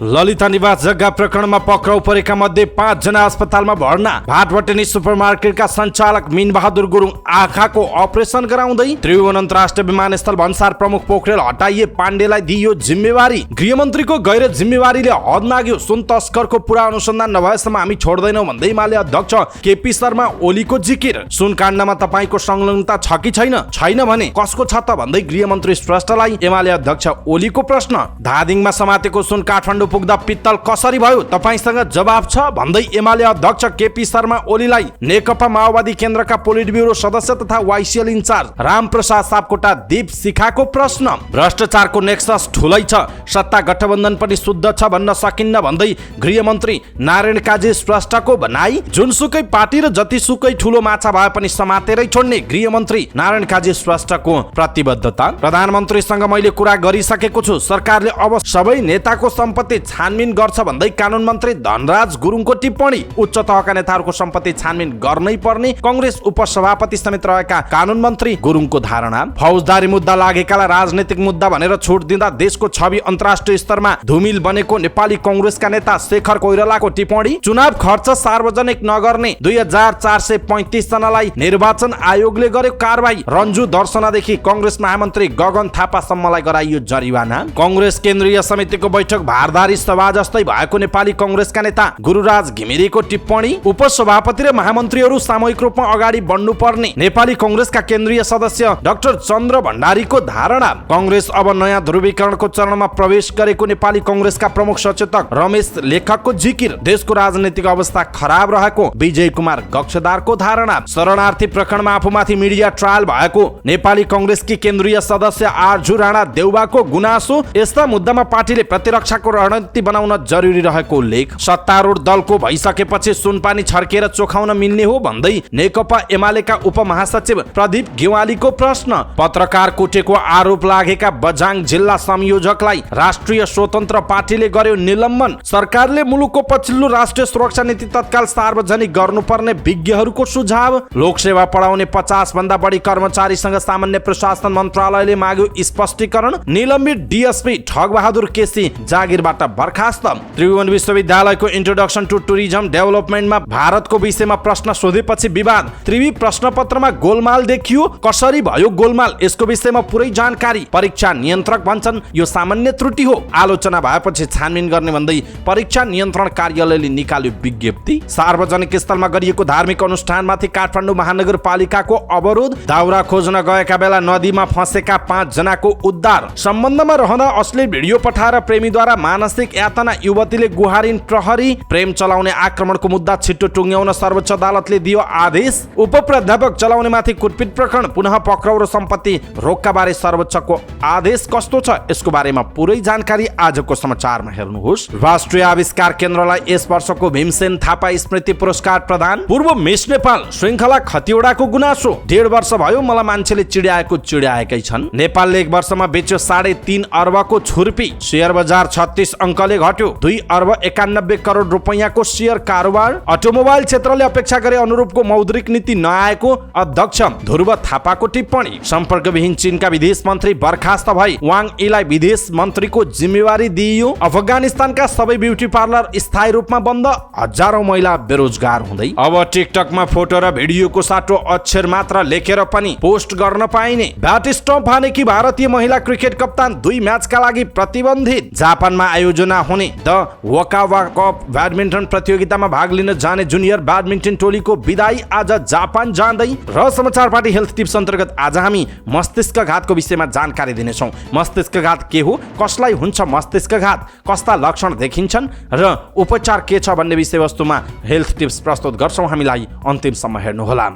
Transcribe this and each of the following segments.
ललिता निवास जग्गा प्रकरणमा पक्राउ परेका मध्ये 5 जना अस्पतालमा भर्ना। भाटबटेनी सुपरमार्केटका सञ्चालक मीनबहादुर गुरुङ आँखाको अपरेसन गराउँदै। त्रिभुवन अन्तर्राष्ट्रिय विमानस्थल भन्सार प्रमुख पोखरेल हटाइए, पाण्डेलाई दिइयो जिम्मेवारी। गृहमन्त्रीको गैर जिम्मेवारीले हद नाग्यो। सुन तस्करको पूरा अनुसन्धान नभएसम्म हामी छोड्दैनौँ भन्दै एमाले अध्यक्ष केपी शर्मा ओलीको जिकिर। सुन काण्डमा तपाईँको संलग्नता छ कि छैन भने कसको छ त भन्दै गृहमन्त्री श्रेष्ठलाई एमाले अध्यक्ष ओलीको प्रश्न। धादिङमा समातेको सुन काठमाडौँ पुग्दा पित्तल कसरी भयो, तपाईँसँग जवाब छ भन्दै एमाले अध्यक्ष केपी शर्मा ओलीलाई नेकपा माओवादी केन्द्रका पोलिट ब्युरो सदस्य तथा वाइसिएल इन्चार्ज रामप्रसाद सापकोटा दीप शिखाको प्रश्न। भ्रष्टाचारको नेक्सस ठुलै छ, सत्ता गठबन्धन पनि शुद्ध छ भन्न सकिन्न भन्दै गृहमन्त्री नारायण काजी श्रेष्ठको भनाई। जुनसुकै पार्टी र जतिसुकै ठुलो माछा भए पनि समातेरै छोड्ने गृहमन्त्री नारायण काजी श्रेष्ठको प्रतिबद्धता। प्रधानमन्त्रीसँग मैले कुरा गरिसकेको छु, सरकारले अब सबै नेताको सम्पत्ति छानबिन गर्छ भन्दै कानुन मन्त्री धनराज गुरुङको टिप्पणी। उच्च तहका नेताहरूको सम्पत्ति छानबिन गर्नै पर्ने कांग्रेस उपसभापति समेत रहेका कानुन मन्त्री गुरुङको धारणा। फौजदारी मुद्दा लागेकालाई राजनीतिक मुद्दा भनेर छुट दिँदा देशको छवि अन्तर्राष्ट्रिय स्तरमा धुमिल बनेको नेपाली कांग्रेसका नेता शेखर कोइरालाको टिप्पणी। चुनाव खर्च सार्वजनिक नगर्ने 2435 जनालाई निर्वाचन आयोगले गर्यो कारबाही। रन्जु दर्शनदेखि कांग्रेस महामन्त्री गगन थापासम्मलाई गराइयो जरिवाना। कांग्रेस केन्द्रीय समितिको बैठक भारदारी सभा जस्तै भएको नेपाली कांग्रेसका नेता गुरुराज घिमिरेको टिप्पणी। उपसभापति र महामन्त्रीहरू सामूहिक रूपमा अगाडि बढ्नु पर्ने नेपाली कांग्रेसका केन्द्रीय सदस्य डाक्टर चन्द्र भण्डारीको धारणा। कांग्रेस अब नयाँ ध्रुवीकरणको चरणमा प्रवेश गरेको नेपाली कांग्रेसका प्रमुख सचेतक रमेश लेखकको जिकिर। देशको राजनीतिक अवस्था खराब रहेको विजय कुमार गक्षदारको धारणा। शरणार्थी प्रकरणमा आफूमाथि मिडिया ट्रायल भएको नेपाली कांग्रेसकी केन्द्रीय सदस्य आरजु राणा देउबाको गुनासो। यस्ता मुद्दामा पार्टीले प्रतिरक्षाको रणनीति बनाउन जरुरी रहेको उल्लेख। सत्तारूढ दलको भइसकेपछि सुनपानी छर्केर चोखाउन मिल्ने हो भन्दै नेकपा एमालेका उपमहासचिव प्रदीप गेवालीको प्रश्न। पत्रकार कुटेको आरोप लागेका बझाङ जिल्ला संयोजकलाई राष्ट्रिय स्वतन्त्र पार्टीले गर्यो निलम्बन। सरकारले मुलुकको पछिल्लो राष्ट्रिय सुरक्षा नीति तत्काल सार्वजनिक गर्नुपर्ने विज्ञहरूको सुझाव। लोकसेवा पढाउने 50 भन्दा बढी कर्मचारीसँग सामान्य प्रशासन मन्त्रालयले माग्यो स्पष्टीकरण। निलम्बित डीएसपी ठगबहादुर केसी जागिरबाट बर्खास्त। त्रिभुवन विश्वविद्यालयको इन्ट्रोडक्सन टु टुरिज्म डेभलपमेन्टमा भारतको विषयमा प्रश्न सोधेपछि विवाद। त्रिवी प्रश्नपत्रमा गोलमाल देखियो, कसरी भयो गोलमाल यसको विषयमा पुरै जानकारी। परीक्षा नियन्त्रक भन्छन् यो सामान्य त्रुटि हो, आलोचना भएपछि छानबिन गर्ने भन्दै परीक्षा नियन्त्रण कार्यालयले निकाल्यो विज्ञप्ति। सार्वजनिक स्थलमा गरिएको धार्मिक अनुष्ठानमाथि काठमाडौँ महानगरपालिकाको अवरोध। दाउरा खोज्न गएका बेला नदीमा फँसेका 5 जनाको उद्धार। सम्बन्धमा रहँदा अश्लील भिडियो पठाएर प्रेमीद्वारा मानसिक यातना, युवतीले गुहारिन प्रहरी। प्रेम चलाउने आक्रमणको मुद्दा छिट्टो टुङ्ग्याउन सर्वोच्च अदालतले दियो आदेश। उपप्राध्यापक चलाउनेमाथि कुटपिट प्रकरण पुनः पक्राउ र सम्पत्ति रोक्का बारे सर्वोच्चको आदेश कस्तो छ यसको बारेमा पुरै जानकारी आजको समाचारमा हेर्नुहोस्। राष्ट्रिय आविष्कार केन्द्रलाई यस वर्षको भीमसेन थापा स्मृति पुरस्कार प्रदान। पूर्व मिस नेपाल श्रृङ्खला खतिवडाको गुनासो। 1.5 वर्ष भयो मलाई मान्छेले चिड्याएकै छन्। नेपालले 1 वर्षमा बेच्यो 3.5 अर्बको छुर्पी। शेयर बजार 36 अङ्कले घट्यो। 2 अर्ब 91 करोड रुपैयाँको शेयर कारोबार। अटोमोबाइल क्षेत्रले अपेक्षा गरे अनुरूपको मौद्रिक नीति नआएको अध्यक्ष ध्रुव थापाको टिप्पणी। सम्पर्कविहीन चीनका विदेश मन्त्री बर्खास्त भई, वाङ यीलाई विदेश मन्त्रीको जिम्मेवारी दिइयो। अफगानिस्तानका सबै ब्युटी पार्लर स्थायी रूपमा बन्द, हजारौं महिला बेरोजगार हुँदै। अब टिकटकमा फोटो र भिडियोको साटो अक्षर मात्र लेखेर पनि पोस्ट गर्न पाइने। ब्याट स्टम्प हानेकी भारतीय महिला क्रिकेट कप्तान 2 म्याचका लागि प्रतिबन्धित। जापानमा आयोजना हुने द वकावा कप ब्याडमिन्टन प्रतियोगितामा भाग लिन जाने जुनियर ब्याडमिन्टन टोलीको विदाई आज जापान जाँदै। र समाचार पार्टी हेल्थ टिप्स अन्तर्गत आज हामी मस्तिष्कघातको विषयमा जानकारी दिनेछौँ। मस्तिष्कघात के हो, कसलाई हुन्छ मस्तिष्कघात, कस्ता लक्षण देखिन्छन् र उपचार के छ भन्ने विषयवस्तुमा हेल्थ टिप्स प्रस्तुत गर्छौँ। हामीलाई अन्तिमसम्म हेर्नुहोला।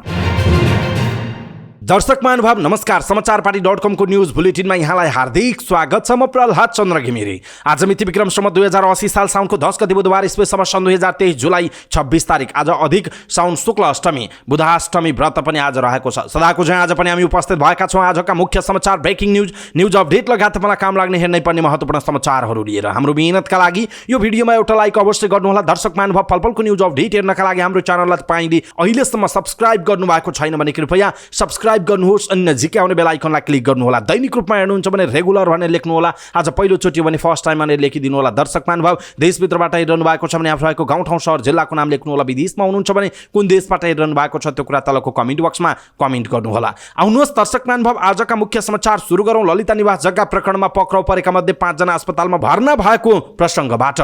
दर्शक महानुभाव नमस्कार। समाचारपाटी.com को न्यूज बुलेटिनमा यहाँलाई हार्दिक स्वागत छ। म प्रहलाद चन्द्र घिमिरे। आज मिति विक्रम सम्वत 2080 साल साउनको 10 गते बुधबार ईस्वी सन् 2023 जुलाई 26 तारिक। आज अधिक साउन शुक्ल अष्टमी, बुधाष्टमी व्रत पनि आज रहेको छ। सदाको चाहिँ आज पनि हामी उपस्थित भएका छौँ आजका मुख्य समाचार, ब्रेकिङ न्यूज अपडेट लगायत मलाई काम लाग्ने हेर्नै पर्ने महत्त्वपूर्ण समाचारहरू लिएर। हाम्रो मेहनतका लागि यो भिडियोमा एउटा लाइक अवश्य गर्नुहोला। दर्शक महानुभाव पलपलको न्यूज अपडेट हेर्नका लागि हाम्रो च्यानललाई तपाईले अहिलेसम्म सब्स्क्राइब गर्नुभएको छैन भने कृपया सब्स्क्राइब सब्स्क्राइब गर्नुहोस् अनि नजिकै आउने बेल आइकनलाई क्लिक गर्नुहोला। दैनिक रूपमा हेर्नुहुन्छ भने रेगुलर भनेर लेख्नुहोला। आज पहिलोचोटि भने फर्स्ट टाइम भनेर लेखिदिनु होला। दर्शक महानुभाव देशभित्रबाट हेरिरहनु भएको छ भने आफूहरूको गाउँ ठाउँ सहर जिल्लाको नाम लेख्नुहोला। विदेशमा हुनुहुन्छ भने कुन देशबाट हेरिरहनु भएको छ त्यो कुरा तलको कमेन्ट बक्समा कमेन्ट गर्नुहोला। आउनुहोस् दर्शक महानुभाव आजका मुख्य समाचार सुरु गरौँ। ललिता निवास जग्गा प्रकरणमा पक्राउ परेका मध्ये 5 जना अस्पतालमा भर्ना भएको प्रसङ्गबाट।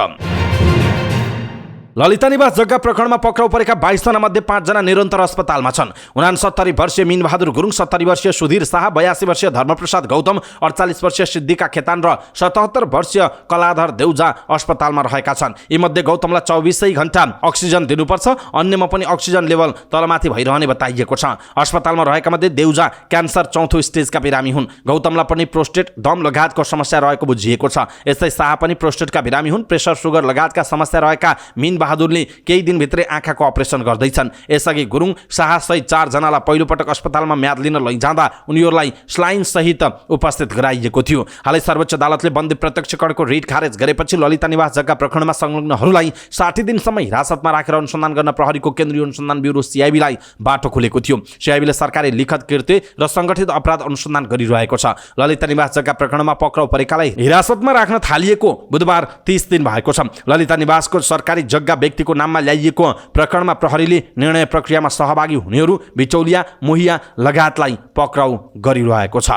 ललिता निवास जग्गा प्रकरणमा पक्राउ परेका 22 जना मध्ये 5 जना निरन्तर अस्पतालमा छन्। 69 वर्षीय मीनबहादुर गुरुङ, 70 वर्षीय सुधीर शाह, 82 वर्षीय धर्मप्रसाद गौतम, 48 वर्षीय सिद्धिका खेतान र 77 वर्षीय कलाधर देउजा अस्पतालमा रहेका छन्। यीमध्ये गौतमलाई 24 घण्टा अक्सिजन दिनुपर्छ, अन्यमा पनि अक्सिजन लेभल तलमाथि भइरहने बताइएको छ। अस्पतालमा रहेका मध्ये देउजा क्यान्सर 4औं स्टेजका बिरामी हुन्। गौतमलाई पनि प्रोस्टेट, दम लगायतको समस्या रहेको बुझिएको छ। यस्तै शाह पनि प्रोस्टेटका बिरामी हुन्। प्रेसर, सुगर लगायतका समस्या रहेका बहादुरले केही दिनभित्रै आँखाको अपरेसन गर्दैछन्। यसअघि गुरुङ, शाह सहित 4 जनालाई पहिलोपटक अस्पतालमा म्याद लिन लैजाँदा उनीहरूलाई स्लाइन सहित उपस्थित गराइएको थियो। हालै सर्वोच्च अदालतले बन्दी प्रत्यक्षकरणको रिट खारेज गरेपछि ललिता निवास जग्गा प्रकरणमा संलग्नहरूलाई 60 दिनसम्म हिरासतमा राखेर अनुसन्धान गर्न प्रहरीको केन्द्रीय अनुसन्धान ब्युरो सीआईबीलाई बाटो खुलेको थियो। सीआईबीले सरकारी लिखत कृत्य र संगठित अपराध अनुसन्धान गरिरहेको छ। ललिता निवास जग्गा प्रकरणमा पक्राउ परेकालाई हिरासतमा राख्न थालिएको बुधबार 30 दिन भएको छ। ललिता निवासको सरकारी जग्गा व्यक्तिको नाममा ल्याइएको प्रकरणमा प्रहरीले निर्णय प्रक्रियामा सहभागी हुनेहरू, बिचौलिया, मोहिया लगायतलाई पक्राउ गरिरहेको छ।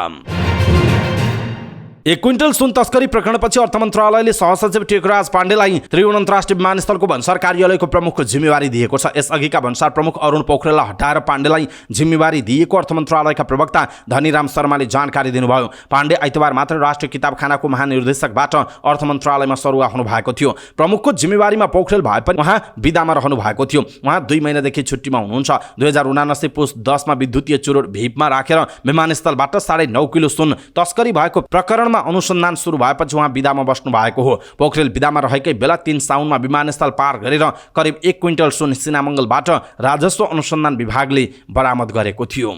1 क्विन्टल सुन तस्करी प्रकरणपछि अर्थ मन्त्रालयले सहसचिव टेकराज पाण्डेलाई त्रिभुवन अन्तर्राष्ट्रिय विमानस्थलको भन्सार कार्यालयको प्रमुखको जिम्मेवारी दिएको छ। यसअघिका भन्सार प्रमुख अरुण पोखरेललाई हटाएर पाण्डेलाई जिम्मेवारी दिएको अर्थ मन्त्रालयका प्रवक्ता धनीराम शर्माले जानकारी दिनुभयो। पाण्डे आइतबार मात्र राष्ट्रिय किताबखानाको महानिर्देशकबाट अर्थ मन्त्रालयमा सरुवा हुनु भएको थियो। प्रमुखको जिम्मेवारीमा पोखरेल भए पनि उहाँ बिदामा रहनु भएको थियो। उहाँ 2 महिनादेखि छुट्टीमा हुनुहुन्छ। 2079 पुस 10 मा विद्युतीय चुरोट भिपमा राखेर विमानस्थलबाट 9.5 किलो सुन तस्करी भएको प्रकरण अनुसन्धान सुरु भएपछि उहाँ बिदामा बस्नु भएको हो। पोखरेल बिदामा रहेकै बेला 3 साउनमा विमानस्थल पार गरेर करिब 1 क्विन्टल सुन सिनामङ्गलबाट राजस्व अनुसन्धान विभागले बरामद गरेको थियो।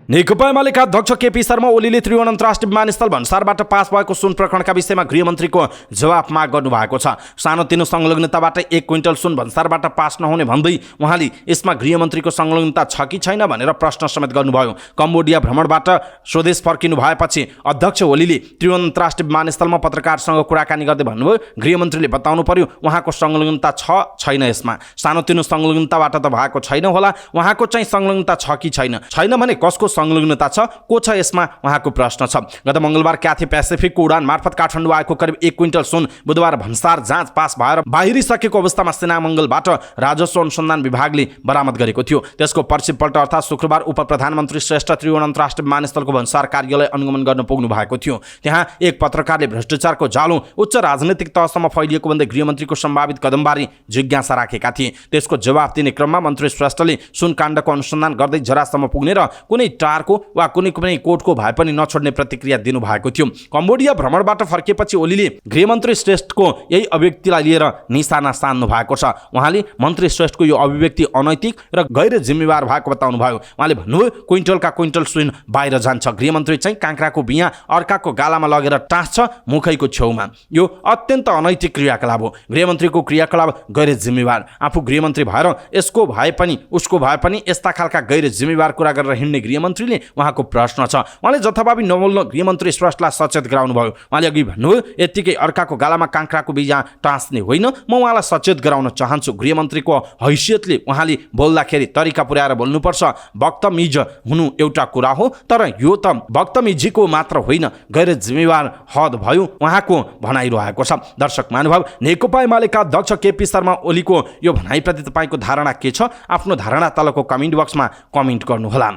नेकपा एमालेका अध्यक्ष केपी शर्मा ओलीले त्रिभुवन अन्तर्राष्ट्रिय विमानस्थल भन्सारबाट पास भएको सुन प्रकरणका विषयमा गृहमन्त्रीको जवाफ माग गर्नुभएको छ। सानोतिनो संलग्नताबाट 1 क्विन्टल सुन भन्सारबाट पास नहुने भन्दै उहाँले यसमा गृहमन्त्रीको संलग्नता छ कि छैन भनेर प्रश्न समेत गर्नुभयो। कम्बोडिया भ्रमणबाट स्वदेश फर्किनु भएपछि अध्यक्ष ओलीले त्रिभुवन अन्तर्राष्ट्रिय विमानस्थलमा पत्रकारसँग कुराकानी गर्दै भन्नुभयो, गृहमन्त्रीले बताउनु पर्यो उहाँको संलग्नता छ छैन। यसमा सानोतिनो संलग्नताबाट त भएको छैन होला, उहाँको चाहिँ संलग्नता छ कि छैन। छैन भने कसको संलग्नता छ, को छ यसमा उहाँको प्रश्न छ। गत मंगलबार क्याथे पेसिफिकको उडान मार्फत काठमाडौँ आएको करिब 1 क्विन्टल सुन बुधबार भन्सार जाँच पास भएर बाहिरिसकेको अवस्थामा सिनामङ्गलबाट राजस्व अनुसन्धान विभागले बरामद गरेको थियो। त्यसको पर्सिपल्ट अर्थात् शुक्रबार उप प्रधानमन्त्री श्रेष्ठ त्रिभुवन अन्तर्राष्ट्रिय विमानस्थलको भन्सार कार्यालय अनुगमन गर्न पुग्नु भएको थियो। त्यहाँ एक पत्रकारले भ्रष्टाचारको जालो उच्च राजनैतिक तहसम्म फैलिएको भन्दै गृहमन्त्रीको सम्भावित कदमबारे जिज्ञासा राखेका थिए। त्यसको जवाफ दिने क्रममा मन्त्री श्रेष्ठले सुनकाण्डको अनुसन्धान गर्दै जरासम्म पुग्ने र कुनै टारको वा कुनै कोर्टको भए पनि नछोड्ने प्रतिक्रिया दिनुभएको थियो। कम्बोडिया भ्रमणबाट फर्किएपछि ओलीले गृहमन्त्री श्रेष्ठको यही अभिव्यक्तिलाई लिएर निशाना सान्नु भएको छ। उहाँले मन्त्री श्रेष्ठको यो अभिव्यक्ति अनैतिक र गैर जिम्मेवार भएको बताउनु भयो। उहाँले भन्नुभयो, क्विन्टलका क्विन्टल सुन बाहिर जान्छ, गृहमन्त्री चाहिँ काँक्राको बिया अर्काको गालामा लगेर टाँस्छ मुखैको छेउमा। यो अत्यन्त अनैतिक क्रियाकलाप हो। गृहमन्त्रीको क्रियाकलाप गैर जिम्मेवार। आफू गृहमन्त्री भएर यसको भए पनि उसको भए पनि यस्ता खालका गैर जिम्मेवार कुरा गरेर हिँड्ने गृहमन्त्रीले उहाँको प्रश्न छ। उहाँले जथाभावी नबोल्न गृहमन्त्री श्रेष्ठलाई सचेत गराउनु भयो। उहाँले अघि भन्नुभयो, यत्तिकै अर्काको गालामा काँक्राको बिया टाँस्ने होइन, म उहाँलाई सचेत गराउन चाहन्छु। गृहमन्त्रीको हैसियतले उहाँले बोल्दाखेरि तरिका पुर्याएर बोल्नुपर्छ। बक्तमिज हुनु एउटा कुरा हो, तर यो त बक्तमिजीको मात्र होइन, गैर जिम्मेवार हद भयो उहाँको भनाइरहेको छ। दर्शक महानुभाव, नेकपा एमालेका अध्यक्ष केपी शर्मा ओलीको यो भनाइप्रति तपाईँको धारणा के छ? आफ्नो धारणा तलको कमेन्ट बक्समा कमेन्ट गर्नुहोला।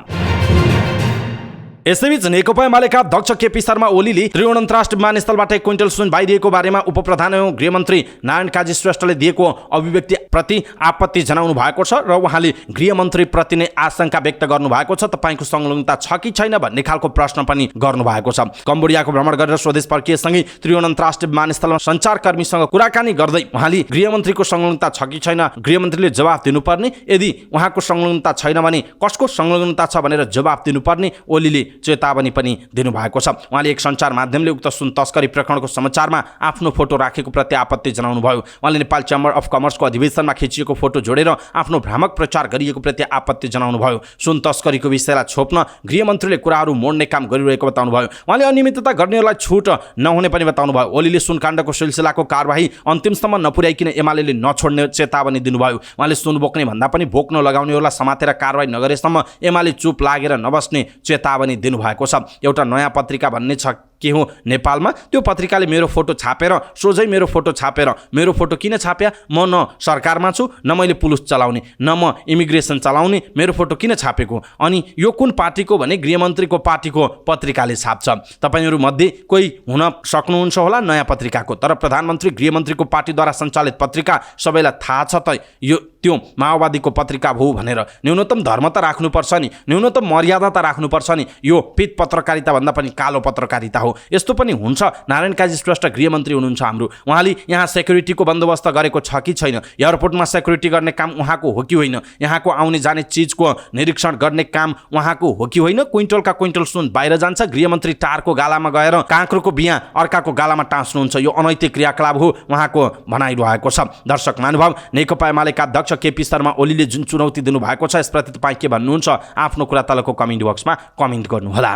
यसैबीच नेकपा एमालेका अध्यक्ष केपी शर्मा ओलीले त्रिभुवन अन्तर्राष्ट्रिय विमानस्थलबाट 1 क्विन्टल सुन बाहिरिएको बारेमा उपप्रधान एवं गृहमन्त्री नारायण काजी श्रेष्ठले दिएको अभिव्यक्ति प्रति आपत्ति जनाउनु भएको छ र उहाँले गृहमन्त्री प्रति नै आशंका व्यक्त गर्नु भएको छ। तपाईको संलग्नता छ कि छैन भन्ने खालको प्रश्न पनि गर्नु भएको छ। कम्बोडियाको भ्रमण गरेर स्वदेश फर्किएसँगै त्रिभुवन अन्तर्राष्ट्रिय विमानस्थलमा सञ्चारकर्मीसँग कुराकानी गर्दै उहाँले गृहमन्त्रीको संलग्नता छ कि छैन गृहमन्त्रीले जवाफ दिनुपर्ने, यदि उहाँको संलग्नता छैन भने कसको संलग्नता छ भनेर जवाफ दिनुपर्ने ओलीले चेतावनी पनि दिनुभएको छ। उहाँले एक सञ्चार माध्यमले उक्त सुन तस्करी प्रकरणको समाचारमा आफ्नो फोटो राखेको प्रति आपत्ति जनाउनुभयो। उहाँले नेपाल च्याम्बर अफ कमर्सको अधिवेशनमा खिचिएको फोटो जोडेर आफ्नो भ्रामक प्रचार गरिएको प्रति आपत्ति जनाउनुभयो। सुन तस्करीको विषयलाई छोप्न गृहमन्त्रीले कुराहरू मोड्ने काम गरिरहेको बताउनुभयो। उहाँले अनियमितता गर्नेहरूलाई छुट नहुने पनि बताउनुभयो। ओलीले सुनकाण्डको सिलसिलाको कारबाही अन्तिमसम्म नपुर्याइकन एमाले नछोड्ने चेतावनी दिनुभयो। उहाँले सुन बोक्ने भन्दा पनि बोक्न लगाउनेहरूलाई समातेर कारबाही नगरेसम्म एमाले चुप लागेर नबस्ने चेतावनी दिनुभएको छ। एउटा नयाँ पत्रिका भन्ने छ के हो नेपालमा, त्यो पत्रिकाले मेरो फोटो छापेर सोझै मेरो फोटो छापेर मेरो फोटो किन छाप्या, म न सरकारमा छु न मैले पुलिस चलाउने न म इमिग्रेसन चलाउने, मेरो फोटो किन छापेको, अनि यो कुन पार्टीको भने गृहमन्त्रीको पार्टीको पत्रिकाले छाप्छ। तपाईहरू मध्ये कोही हुन सक्नुहुन्छ होला नयाँ पत्रिकाको, तर प्रधानमन्त्री गृहमन्त्रीको पार्टीद्वारा सञ्चालित पत्रिका सबैलाई थाहा छ त यो त्यो माओवादीको पत्रिका हो भनेर। न्यूनतम धर्म त राख्नुपर्छ नि, न्यूनतम मर्यादा त राख्नुपर्छ नि। यो पित पत्रकारिता भन्दा पनि कालो पत्रकारिता हो। यस्तो पनि हुन्छ। नारायण काजी श्रेष्ठ गृहमन्त्री हुनुहुन्छ हाम्रो, उहाँले यहाँ सेक्युरिटीको बन्दोबस्त गरेको छ कि छैन, एयरपोर्टमा सेक्युरिटी गर्ने काम उहाँको हो कि होइन, यहाँको आउने जाने चिजको निरीक्षण गर्ने काम उहाँको हो कि होइन। क्विन्टलका क्विन्टल सुन बाहिर जान्छ, गृहमन्त्री टारको गालामा गएर काँक्रोको बिहा अर्काको गालामा टाँस्नुहुन्छ, यो अनैतिक क्रियाकलाप हो उहाँको भनाइरहेको छ। दर्शक महानुभाव, नेकपा एमालेका अध्यक्ष केपी शर्मा ओलीले जुन चुनौती दिनुभएको छ यसप्रति तपाईँ के भन्नुहुन्छ, आफ्नो कुरा तलको कमेन्ट बक्समा कमेन्ट गर्नुहोला।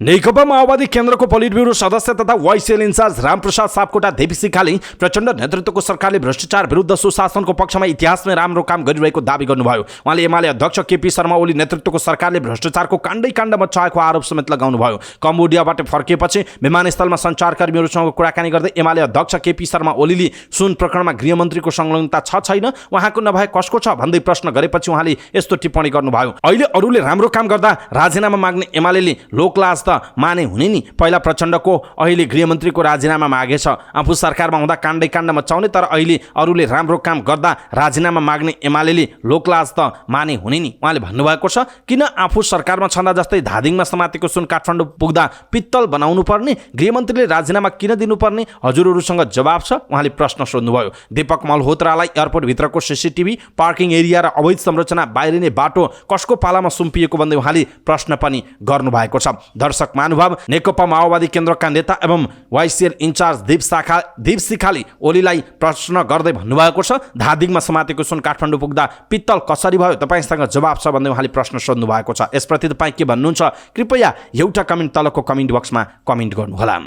नेकपा माओवादी केन्द्रको पोलिट ब्युरो सदस्य तथा वाइसिएल इन्चार्ज रामप्रसाद सापकोटा देवीसिखाले प्रचण्ड नेतृत्वको सरकारले भ्रष्टाचार विरुद्ध सुशासनको पक्षमा इतिहासमै राम्रो काम गरिरहेको दावी गर्नुभयो। उहाँले एमाले अध्यक्ष केपी शर्मा ओली नेतृत्वको सरकारले भ्रष्टाचारको काण्डै काण्ड मचाएको आरोप समेत लगाउनुभयो। कम्बोडियाबाट फर्किएपछि विमानस्थलमा सञ्चारकर्मीहरूसँग कुराकानी गर्दै एमाले अध्यक्ष केपी शर्मा ओलीले सुन प्रकरणमा गृहमन्त्रीको संलग्नता छ छैन, उहाँको नभए कसको छ भन्दै प्रश्न गरेपछि उहाँले यस्तो टिप्पणी गर्नुभयो। अहिले अरूले राम्रो काम गर्दा राजीनामा माग्ने एमाले लोकलाज माने हुने नि, पहिला प्रचण्डको अहिले गृहमन्त्रीको राजीनामा मागेछ। आफू सरकारमा हुँदा काण्डै काण्ड मचाउने, तर अहिले अरूले राम्रो काम गर्दा राजीनामा माग्ने एमाले लोकलाज त माने हुने नि। उहाँले भन्नुभएको छ, किन आफू सरकारमा छँदा जस्तै धादिङमा समातेको सुन काठमाडौँ पुग्दा पित्तल बनाउनु पर्ने, गृहमन्त्रीले राजीनामा किन दिनुपर्ने, हजुरहरूसँग जवाब छ, उहाँले प्रश्न सोध्नुभयो। दीपक मल्होत्रालाई एयरपोर्टभित्रको सीसीटीभी, पार्किङ एरिया र अवैध संरचना बाहिरिने बाटो कसको पालामा सुम्पिएको भन्दै उहाँले प्रश्न पनि गर्नुभएको छ। दर्शक महानुभाव, नेकपा माओवादी केन्द्रका नेता एवं वाइसिएल इन्चार्ज दीप सिखाले ओलीलाई प्रश्न गर्दै भन्नुभएको छ, धादिङमा समातेको सुन काठमाडौँ पुग्दा पित्तल कसरी भयो, तपाईसँग जवाब छ भन्दै उहाँले प्रश्न सोध्नु भएको छ। यसप्रति तपाईँ के भन्नुहुन्छ, कृपया एउटा कमेन्ट तलको कमेन्ट बक्समा कमेन्ट गर्नुहोला।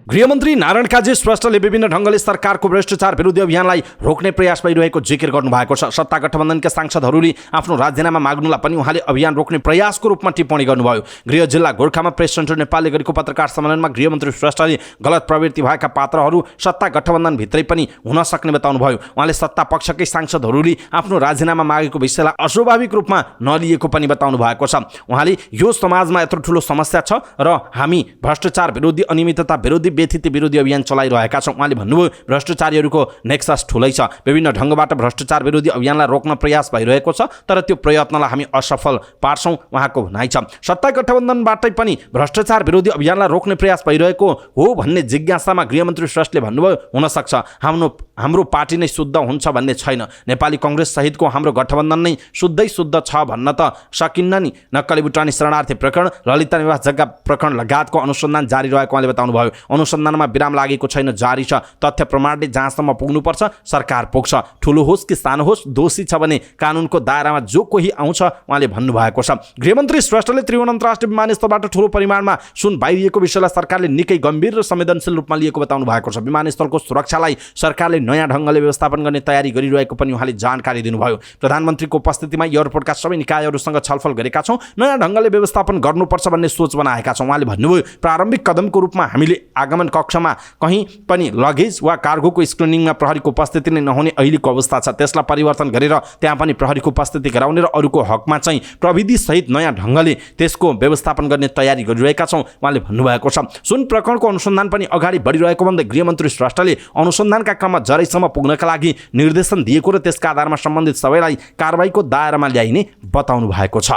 गृहमन्त्री नारायण काजी श्रेष्ठले विभिन्न ढङ्गले सरकारको भ्रष्टाचार विरुद्ध अभियानलाई रोक्ने प्रयास भइरहेको जिकिर गर्नुभएको छ। सत्ता गठबन्धनका सांसदहरूले आफ्नो राजीनामा माग्नुलाई पनि उहाँले अभियान रोक्ने प्रयासको रूपमा टिप्पणी गर्नुभयो। गृह जिल्ला गोर्खामा प्रेस सेन्टर नेपालले गरेको पत्रकार सम्मेलनमा गृहमन्त्री श्रेष्ठले गलत प्रवृत्ति भएका पात्रहरू सत्ता गठबन्धनभित्रै पनि हुन सक्ने बताउनुभयो। उहाँले सत्ता पक्षकै सांसदहरूले आफ्नो राजीनामा मागेको विषयलाई अस्वाभाविक रूपमा नलिएको पनि बताउनु भएको छ। उहाँले यो समाजमा यत्रो ठुलो समस्या छ र हामी भ्रष्टाचार विरोधी, अनियमितता विरोधी, व्यथिति विरोधी अभियान चलाइरहेका छौँ। उहाँले भन्नुभयो, भ्रष्टाचारीहरूको नेक्सस ठुलै छ, विभिन्न ढङ्गबाट भ्रष्टाचार विरोधी अभियानलाई रोक्न प्रयास भइरहेको छ, तर त्यो प्रयत्नलाई हामी असफल पार्छौँ, उहाँको भनाइ छ। सत्ता गठबन्धनबाटै पनि भ्रष्टाचार विरोधी अभियानलाई रोक्ने प्रयास भइरहेको हो भन्ने जिज्ञासामा गृहमन्त्री श्रेष्ठले भन्नुभयो, हुनसक्छ हाम्रो पार्टी नै शुद्ध हुन्छ भन्ने छैन, नेपाली कङ्ग्रेस सहितको हाम्रो गठबन्धन नै शुद्धै शुद्ध छ भन्न त सकिन्न नि। नक्कली भुटानी शरणार्थी प्रकरण, ललिता निवास जग्गा प्रकरण लगायतको अनुसन्धान जारी रहेको उहाँले बताउनुभयो। अनुसन्धानमा विराम लागेको छैन, जारी छ। तथ्य प्रमाणले जहाँसम्म पुग्नुपर्छ सरकार पुग्छ, ठुलो होस् कि सानो होस्, दोषी छ भने कानुनको दायरामा जो कोही आउँछ, उहाँले भन्नुभएको छ। गृहमन्त्री श्रेष्ठले त्रिभुवन अन्तर्राष्ट्रिय विमानस्थलबाट ठुलो परिमाणमा सुन बाहिरिएको विषयलाई सरकारले निकै गम्भीर र संवेदनशील रूपमा लिएको बताउनु भएको छ। विमानस्थलको सुरक्षालाई सरकारले नयाँ ढङ्गले व्यवस्थापन गर्ने तयारी गरिरहेको पनि उहाँले जानकारी दिनुभयो। प्रधानमन्त्रीको उपस्थितिमा एयरपोर्टका सबै निकायहरूसँग छलफल गरेका छौँ, नयाँ ढङ्गले व्यवस्थापन गर्नुपर्छ भन्ने सोच बनाएका छौँ। उहाँले भन्नुभयो, प्रारम्भिक कदमको रूपमा हामीले आगमन कक्षमा कहीँ पनि लगेज वा कार्गोको स्क्रिनिङमा प्रहरीको उपस्थिति नै नहुने अहिलेको अवस्था छ, त्यसलाई परिवर्तन गरेर त्यहाँ पनि प्रहरीको उपस्थिति गराउने र अरूको हकमा चाहिँ प्रविधिसहित नयाँ ढङ्गले त्यसको व्यवस्थापन गर्ने तयारी गरिरहेका छौँ, उहाँले भन्नुभएको छ। सुन प्रकरणको अनुसन्धान पनि अगाडि बढिरहेको भन्दै गृहमन्त्री श्रेष्ठले अनुसन्धानका क्रममा जरैसम्म पुग्नका लागि निर्देशन दिएको र त्यसका आधारमा सम्बन्धित सबैलाई कारबाहीको दायरामा ल्याइने बताउनु भएको छ।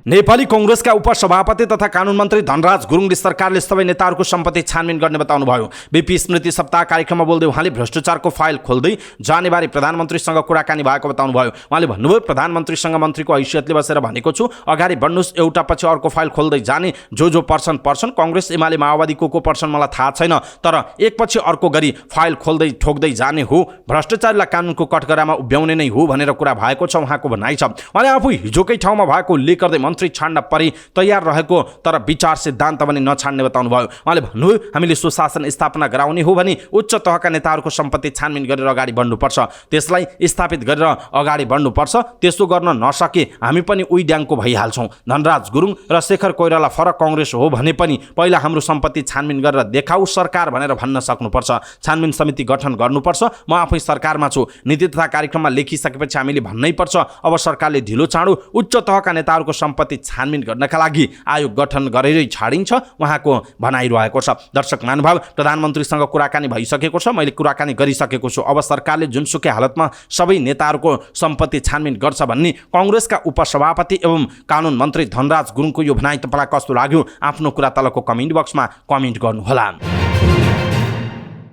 नेपाली कांग्रेसका उपसभापति तथा कानुन मन्त्री धनराज गुरुङले सरकारले सबै नेताहरूको सम्पत्ति छानबिन गर्ने बताउनुभयो। बीपी स्मृति सप्ताह कार्यक्रममा बोल्दै उहाँले भ्रष्टाचारको फाइल खोल्दै जानेबारे प्रधानमन्त्रीसँग कुराकानी भएको बताउनुभयो। उहाँले भन्नुभयो, प्रधानमन्त्रीसँग मन्त्रीको हैसियतले बसेर भनेको छु, अगाडि बढ्नुस्, एउटा पछि अर्को फाइल खोल्दै जाने, जो पर्छन् कांग्रेस एमाले माओवादी को पर्छन् मलाई थाहा छैन, तर एकपछि अर्को गरी फाइल खोल्दै ठोक्दै जाने हो, भ्रष्टाचारीलाई कानुनको कठघरामा उभ्याउने नै हो भनेर कुरा भएको छ उहाँको भनाइ छ। उहाँले आफू हिजोकै ठाउँमा भएको उल्लेख गर्दै मन्त्री छाड्न परि तयार रहेको तर विचार सिद्धान्त पनि नछाड्ने बताउनुभयो। उहाँले भन्नुभयो, हामीले सुशासन स्थापना गराउने हो भने उच्च तहका नेताहरूको सम्पत्ति छानबिन गरेर अगाडि बढ्नुपर्छ, त्यसलाई स्थापित गरेर अगाडि बढ्नुपर्छ। त्यसो गर्न नसके हामी पनि उही ड्याङको भइहाल्छौँ। धनराज गुरुङ र शेखर कोइराला फरक कांग्रेस हो भने पनि पहिला हाम्रो सम्पत्ति छानबिन गरेर देखाऊ सरकार भनेर भन्न सक्नुपर्छ। छानबिन समिति गठन गर्नुपर्छ। म आफै सरकारमा छु, नीति तथा कार्यक्रममा लेखिसकेपछि हामीले भन्नै पर्छ, अब सरकारले ढिलो चाँडो उच्च तहका नेताहरूको सम्पत्ति छानबिन गर्नका लागि आयोग गठन गरेरै छाडिन्छ, उहाँको भनाइरहेको छ। दर्शक महानुभाव, प्रधानमन्त्रीसँग कुराकानी भइसकेको छ, मैले कुराकानी गरिसकेको छु। अब सरकारले जुनसुकै हालतमा सबै नेताहरूको सम्पत्ति छानबिन गर्छ भन्ने कांग्रेसका उपसभापति एवं कानुन मन्त्री धनराज गुरुङको यो भनाइ तपाईँलाई कस्तो लाग्यो? आफ्नो कुरा तलको कमेन्ट बक्समा कमेन्ट गर्नुहोला।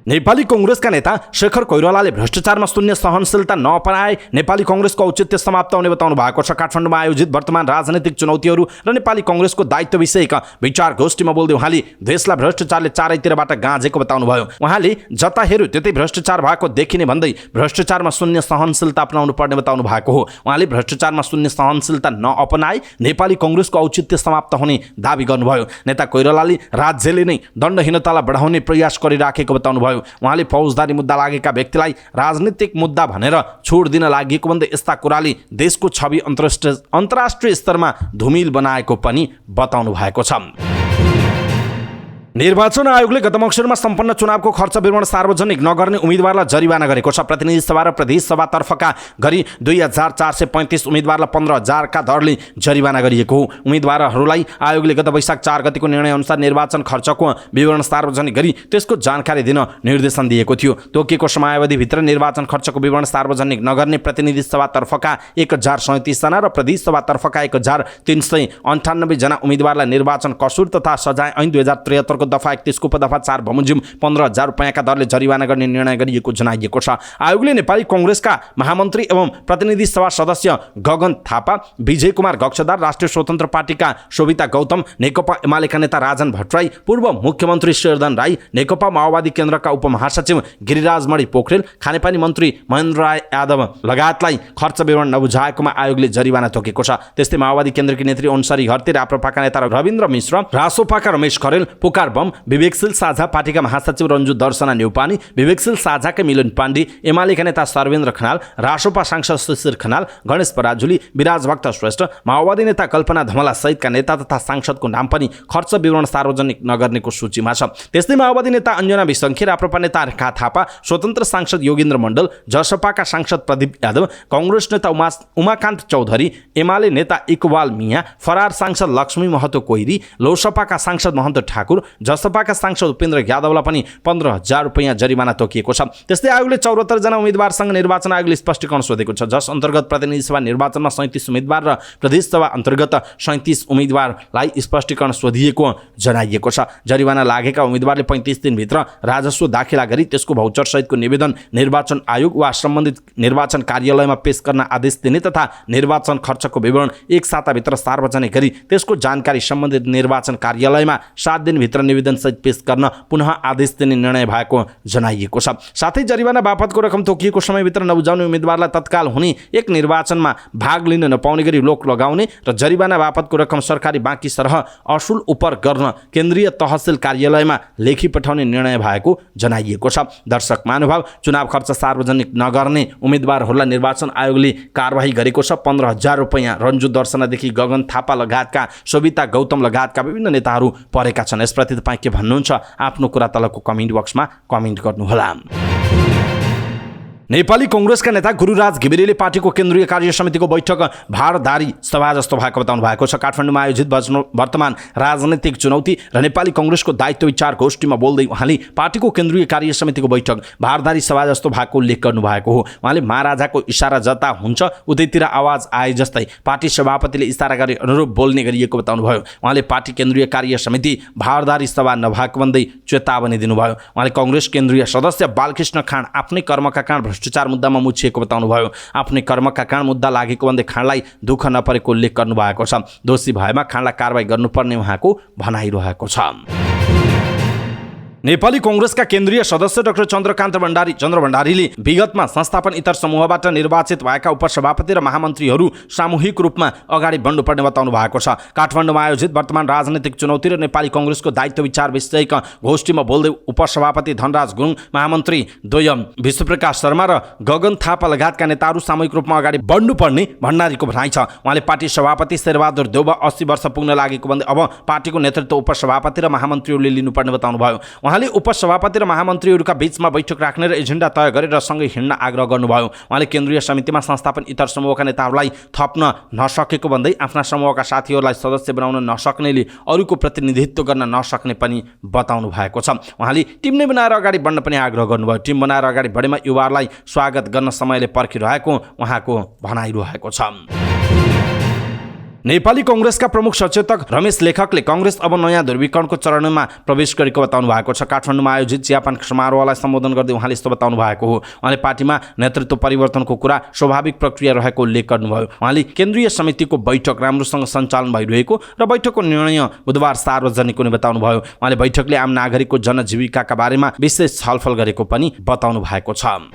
नेपाली कांग्रेसका नेता शेखर कोइरालाले भ्रष्टाचारमा शून्य सहनशीलता नअपनाए नेपाली कांग्रेसको औचित्य समाप्त हुने बताउनु भएको छ। काठमाडौँमा आयोजित वर्तमान राजनैतिक चुनौतीहरू र नेपाली कांग्रेसको दायित्व विषयक विचार गोष्ठीमा बोल्दै उहाँले देशलाई भ्रष्टाचारले चारैतिरबाट गाँजेको बताउनुभयो। उहाँले जता हेर्यो त्यतै भ्रष्टाचार भएको देखिने भन्दै भ्रष्टाचारमा शून्य सहनशीलता अपनाउनु पर्ने बताउनु भएको हो। उहाँले भ्रष्टाचारमा शून्य सहनशीलता नअपनाए नेपाली कांग्रेसको औचित्य समाप्त हुने दावी गर्नुभयो। नेता कोइरालाले राज्यले नै दण्डहीनतालाई बढाउने प्रयास गरिराखेको बताउनुभयो। उहाँले फौजदारी मुद्दा लागेका व्यक्तिलाई राजनीतिक मुद्दा भनेर छोड दिन लागेको भन्दै यस्ता कुराले देशको छवि अन्तर्राष्ट्रिय स्तरमा धुमिल बनाएको पनि बताउनु भएको छ। निर्वाचन आयोगले गत मङ्सिरमा सम्पन्न चुनावको खर्च विवरण सार्वजनिक नगर्ने उम्मेदवारलाई जरिवाना गरेको छ। प्रतिनिधि सभा र प्रदेश सभातर्फका गरी 2435 उम्मेदवारलाई 15,000 का दरले जरिवाना गरिएको हो। उम्मेदवारहरूलाई आयोगले गत वैशाख 4 गतिको निर्णय अनुसार निर्वाचन खर्चको विवरण सार्वजनिक गरी त्यसको जानकारी दिन निर्देशन दिएको थियो। तोकिएको समयावधिभित्र निर्वाचन खर्चको विवरण सार्वजनिक नगर्ने प्रतिनिधि सभातर्फका 1037 जना र प्रदेश सभातर्फका 1398 जना उम्मेदवारलाई निर्वाचन कसुर तथा सजाय ऐन 2073 दफा 31 को उपदफा 4 बमोजिम 15,000 रुपैयाँका दरले जरिवाना गर्ने निर्णय गरिएको जनाइएको छ। आयोगले नेपाली कांग्रेसका महामन्त्री एवं प्रतिनिधि सभा सदस्य गगन थापा, विजय कुमार गक्षदार, राष्ट्रिय स्वतन्त्र पार्टीका शोभिता गौतम, नेकपा एमालेका नेता राजन भट्टराई, पूर्व मुख्यमन्त्री शेरधन राई, नेकपा माओवादी केन्द्रका उपमहासचिव गिरिराज मणि पोखरेल, खानेपानी मन्त्री महेन्द्र राय यादव लगायतलाई खर्च विवरण नबुझाएकोमा आयोगले जरिवाना तोकेको छ। त्यस्तै माओवादी केन्द्रकी नेत्री अनुसारी घरती, राप्रपाका नेता रविन्द्र मिश्र, रासोपाका रमेश खरेल, पुकार बम, विवेकशील साझा पार्टीका महासचिव रञ्जु दर्शना न्यौपानी, विवेकशील साझाका मिलन पाण्डे, एमालेका नेता सर्वेन्द्र खनाल, रासोपा सांसद शिशिर खनाल, गणेश पराजुली, विराज भक्त श्रेष्ठ, माओवादी नेता कल्पना धमला सहितका नेता तथा सांसदको नाम पनि खर्च विवरण सार्वजनिक नगर्नेको सूचीमा छ। त्यस्तै माओवादी नेता अन्जना विसङ्खे, राप्रपा नेता रेखा थापा, स्वतन्त्र सांसद योगेन्द्र मण्डल, जसपाका सांसद प्रदीप यादव, कांग्रेस नेता उमाकान्त चौधरी, एमाले नेता इकबाल मिया, फरार सांसद लक्ष्मी महतो कोइरी, लोसपाका सांसद महन्त ठाकुर, जसपाका सांसद उपेन्द्र यादवलाई पनि 15,000 रुपैयाँ जरिवाना तोकिएको छ। त्यस्तै आयोगले 74 जना उम्मेदवारसँग निर्वाचन आयोगले स्पष्टीकरण सोधेको छ, जस अन्तर्गत प्रतिनिधि सभा निर्वाचनमा 37 उम्मेदवार र प्रदेश सभा अन्तर्गत 37 उम्मेदवारलाई स्पष्टीकरण सोधिएको जनाइएको छ। जरिवाना लागेका उम्मेदवारले 35 दिनभित्र राजस्व दाखिला गरी त्यसको भाउचर सहितको निवेदन निर्वाचन आयोग वा सम्बन्धित निर्वाचन कार्यालयमा पेश गर्न आदेश दिने तथा निर्वाचन खर्चको विवरण 1 साताभित्र सार्वजनिक गरी त्यसको जानकारी सम्बन्धित निर्वाचन कार्यालयमा 7 दिनभित्र निवेदन सहित पेश गर्न पुनः आदेश दिने निर्णय भएको जनाइएको छ। साथै जरिवाना बापतको रकम तोकिएको समयभित्र नबुझाउने उम्मेदवारलाई तत्काल हुने एक निर्वाचनमा भाग लिन नपाउने गरी रोक लगाउने र जरिवाना बापतको रकम सरकारी बाँकी सरह असुल उपर गर्न केन्द्रीय तहसिल कार्यालयमा लेखी पठाउने निर्णय भएको जनाइएको छ। दर्शक महानुभाव, चुनाव खर्च सार्वजनिक नगर्ने उम्मेदवारहरूलाई निर्वाचन आयोगले कारबाही गरेको छ। 15,000 रुपैयाँ रञ्जु दर्शनादेखि गगन थापा लगायतका शोभिता गौतम लगायतका विभिन्न नेताहरू परेका छन्। यसप्रति तपाईँ के भन्नुहुन्छ? आफ्नो कुरा तलको कमेन्ट बक्समा कमेन्ट गर्नुहोला। नेपाली कांग्रेसका नेता गुरुराज घिमिरेले पार्टीको केन्द्रीय कार्य समितिको बैठक भारदारी सभा जस्तो भएको बताउनु भएको छ। काठमाडौँमा आयोजित वर्तमान राजनैतिक चुनौती र नेपाली कांग्रेसको दायित्व विचार गोष्ठीमा बोल्दै उहाँले पार्टीको केन्द्रीय कार्य समितिको बैठक भारदारी सभा जस्तो भएको उल्लेख गर्नुभएको हो। उहाँले महाराजाको इशारा जता हुन्छ उतैतिर आवाज आए जस्तै पार्टी सभापतिले इशारा गरे अनुरूप बोल्ने गरिएको बताउनुभयो। उहाँले पार्टी केन्द्रीय कार्य समिति भारदारी सभा नभएको भन्दै चेतावनी दिनुभयो। उहाँले कांग्रेस केन्द्रीय सदस्य बालकृष्ण खाँड आफ्नै कर्मका कारण भ्रष्टाचार मुद्दामा मुछिएको बताउनुभयो। आफ्नै कर्मका कारण मुद्दा लागेको भन्दै खाँडलाई दुःख नपरेको उल्लेख गर्नुभएको छ। दोषी भएमा खाँडलाई कारबाही गर्नुपर्ने उहाँको भनाइरहेको छ। नेपाली कांग्रेसका केन्द्रीय सदस्य डाक्टर चन्द्र भण्डारीले विगतमा संस्थापन इतर समूहबाट निर्वाचित भएका उपसभापति र महामन्त्रीहरू सामूहिक रूपमा अगाडि बढ्नुपर्ने बताउनु भएको छ। काठमाडौँमा आयोजित वर्तमान राजनैतिक चुनौती र नेपाली कांग्रेसको दायित्व विचार विषयक गोष्ठीमा बोल्दै उपसभापति धनराज गुरुङ, महामन्त्री द्वयम विश्वप्रकाश शर्मा र गगन थापा लगायतका नेताहरू सामूहिक रूपमा अगाडि बढ्नुपर्ने भण्डारीको भनाइ छ। उहाँले पार्टी सभापति शेरबहादुर देउवा 80 वर्ष पुग्न लागेको भन्दै अब पार्टीको नेतृत्व उपसभापति र महामन्त्रीहरूले लिनुपर्ने बताउनुभयो। उहाँले उपसभापति र महामन्त्रीहरूका बीचमा बैठक राख्ने र एजेन्डा तय गरेर सँगै हिँड्न आग्रह गर्नुभयो। उहाँले केन्द्रीय समितिमा संस्थापन इतर समूहका नेताहरूलाई थप्न नसकेको भन्दै आफ्ना समूहका साथीहरूलाई सदस्य बनाउन नसक्नेले अरूको प्रतिनिधित्व गर्न नसक्ने पनि बताउनु भएको छ। उहाँले टिम नै बनाएर अगाडि बढ्न पनि आग्रह गर्नुभयो। टिम बनाएर अगाडि बढेमा युवाहरूलाई स्वागत गर्न समयले पर्खिरहेको उहाँको भनाइरहेको छ। नेपाली कांग्रेसका प्रमुख सचेतक रमेश लेखकले कांग्रेस अब नयाँ ध्रुवीकरणको चरणमा प्रवेश गरेको बताउनु भएको छ। काठमाडौँमा आयोजित चियापान समारोहलाई सम्बोधन गर्दै उहाँले यस्तो बताउनु भएको हो। उहाँले पार्टीमा नेतृत्व परिवर्तनको कुरा स्वाभाविक प्रक्रिया रहेको उल्लेख गर्नुभयो। उहाँले केन्द्रीय समितिको बैठक राम्रोसँग सञ्चालन भइरहेको र बैठकको निर्णय बुधबार सार्वजनिक हुने बताउनुभयो। उहाँले बैठकले आम नागरिकको जनजीविकाका बारेमा विशेष छलफल गरेको पनि बताउनु भएको छ।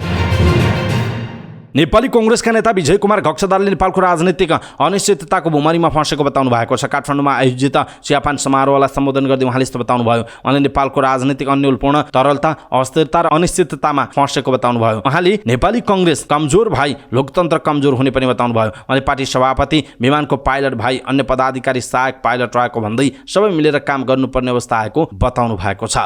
नेपाली कांग्रेसका नेता विजय कुमार गक्षदारले नेपालको राजनीतिक अनिश्चितताको भुमरीमा फँसेको बताउनु भएको छ। काठमाडौँमा आयोजित चियापान समारोहलाई सम्बोधन गर्दै उहाँले यस्तो बताउनुभयो। उहाँले नेपालको राजनीतिक अन्योलपूर्ण तरलता, अस्थिरता र अनिश्चिततामा फँसेको बताउनुभयो। उहाँले नेपाली कांग्रेस कमजोर भाइ, लोकतन्त्र कमजोर हुने पनि बताउनुभयो। उहाँले पार्टी सभापति, विमानको पाइलट भाइ, अन्य पदाधिकारी सहायक पाइलट रहेको भन्दै सबै मिलेर काम गर्नुपर्ने अवस्था आएको बताउनु भएको छ।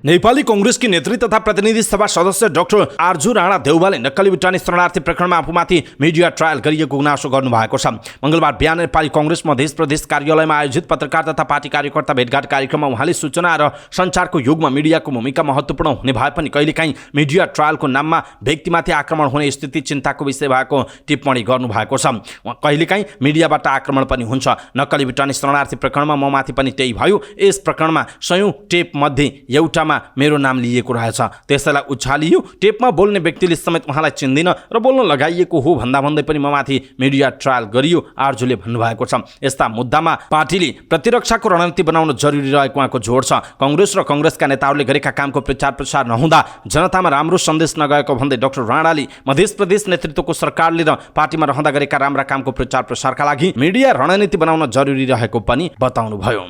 नेपाली कांग्रेसकी नेत्री तथा प्रतिनिधि सभा सदस्य डाक्टर आर्जु राणा देउवाले नक्कली भुटानी शरणार्थी प्रकरणमा आफूमाथि मिडिया ट्रायल गरिएको गुनासो गर्नुभएको छ। मंगलबार बिहान नेपाली कांग्रेस मधेस प्रदेश कार्यालयमा आयोजित पत्रकार तथा पार्टी कार्यकर्ता भेटघाट कार्यक्रममा उहाँले सूचना र सञ्चारको युगमा मिडियाको भूमिका महत्त्वपूर्ण हुने भए पनि कहिलेकाहीँ मिडिया ट्रायलको नाममा व्यक्तिमाथि आक्रमण हुने स्थिति चिन्ताको विषय भएको टिप्पणी गर्नुभएको छ। कहिलेकाहीँ मिडियाबाट आक्रमण पनि हुन्छ। नक्कली भुटानी शरणार्थी प्रकरणमा ममाथि पनि त्यही भयो। यस प्रकरणमा 100 टेप मध्ये एउटा मेरो नाम लिएको रहेछ, त्यसैलाई उछालियो। टेपमा बोल्ने व्यक्तिले समेत उहाँलाई चिन्दिन र बोल्न लगाइएको हो भन्दा भन्दै पनि ममाथि मिडिया ट्रायल गरियो, आर्जुले भन्नुभएको छ। यस्ता मुद्दामा पार्टीले प्रतिरक्षाको रणनीति बनाउन जरुरी रहेको उहाँको जोड छ। कांग्रेस र कांग्रेसका नेताहरूले गरेका कामको प्रचार प्रसार नहुँदा जनतामा राम्रो सन्देश नगएको भन्दै डाक्टर राणाले मध्य प्रदेश नेतृत्वको सरकारले र पार्टीमा रहँदा गरेका राम्रा कामको प्रचार प्रसारका लागि मिडिया रणनीति बनाउन जरुरी रहेको पनि बताउनुभयो।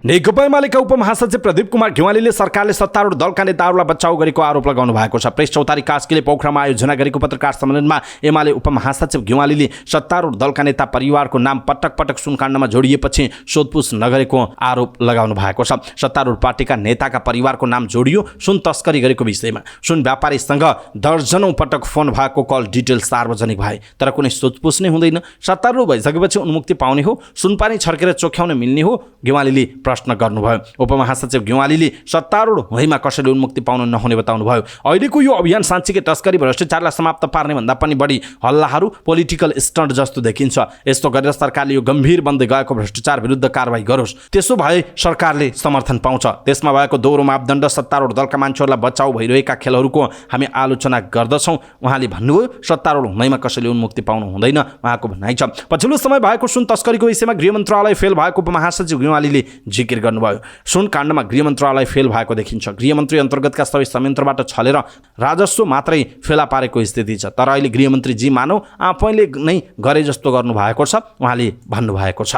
नेकपा एमालेका उपमहासचिव प्रदीप कुमार घेवालीले सरकारले सत्तारूढ दलका नेताहरूलाई बचाउ गरेको आरोप लगाउनु भएको छ। प्रेस चौतारी कास्कीले पोखरामा आयोजना गरेको पत्रकार सम्मेलनमा एमाले उपमहासचिव घेवालीले सत्तारूढ दलका नेता परिवारको नाम पटक पटक सुनकाण्डमा जोडिएपछि सोधपुछ नगरेको आरोप लगाउनु भएको छ। सत्तारूढ पार्टीका नेताका परिवारको नाम जोडियो सुन तस्करी गरेको विषयमा सुन व्यापारीसँग दर्जनौं पटक फोन भएको कल डिटेल सार्वजनिक भए तर कुनै सोधपुछ नै हुँदैन। सत्तारूढ भइसकेपछि उन्मुक्ति पाउने हो, सुनपानी छर्केर चोख्याउन मिल्ने हो, घेवालीले प्रश्न गर्नुभयो। उपमहासचिव घेवालीले सत्तारूढ भएमा कसैले उन्मुक्ति पाउन नहुने बताउनुभयो। अहिलेको यो अभियान साँच्चीकै तस्करी भ्रष्टाचारलाई समाप्त पार्ने भन्दा पनि बढी हल्लाहरू पोलिटिकल स्टन्ट जस्तो देखिन्छ। यस्तो गरेर सरकारले यो गम्भीर बन्दै गएको भ्रष्टाचार विरुद्ध कारबाही गरोस्, त्यसो भए सरकारले समर्थन पाउँछ। त्यसमा भएको दोहोरो मापदण्ड सत्तारूढ दलका मान्छेहरूलाई बचाउ भइरहेका खेलहरूको हामी आलोचना गर्दछौँ उहाँले भन्नुभयो। सत्तारूढ हुँदैमा कसैले उन्मुक्ति पाउनु हुँदैन उहाँको भनाइ छ। पछिल्लो समय भएको सुन तस्करीको विषयमा गृह मन्त्रालय फेल भएको उपमहासचिव घेवालीले जिकिर गर्नुभयो। सुन काण्डमा गृह मन्त्रालय फेल भएको देखिन्छ। गृहमन्त्री अन्तर्गतका सबै संयन्त्रबाट छलेर राजस्व मात्रै फेला पारेको स्थिति छ। तर अहिले गृहमन्त्री जी मानव आफैले नै गरे जस्तो गर्नु भएको छ उहाँले भन्नुभएको छ।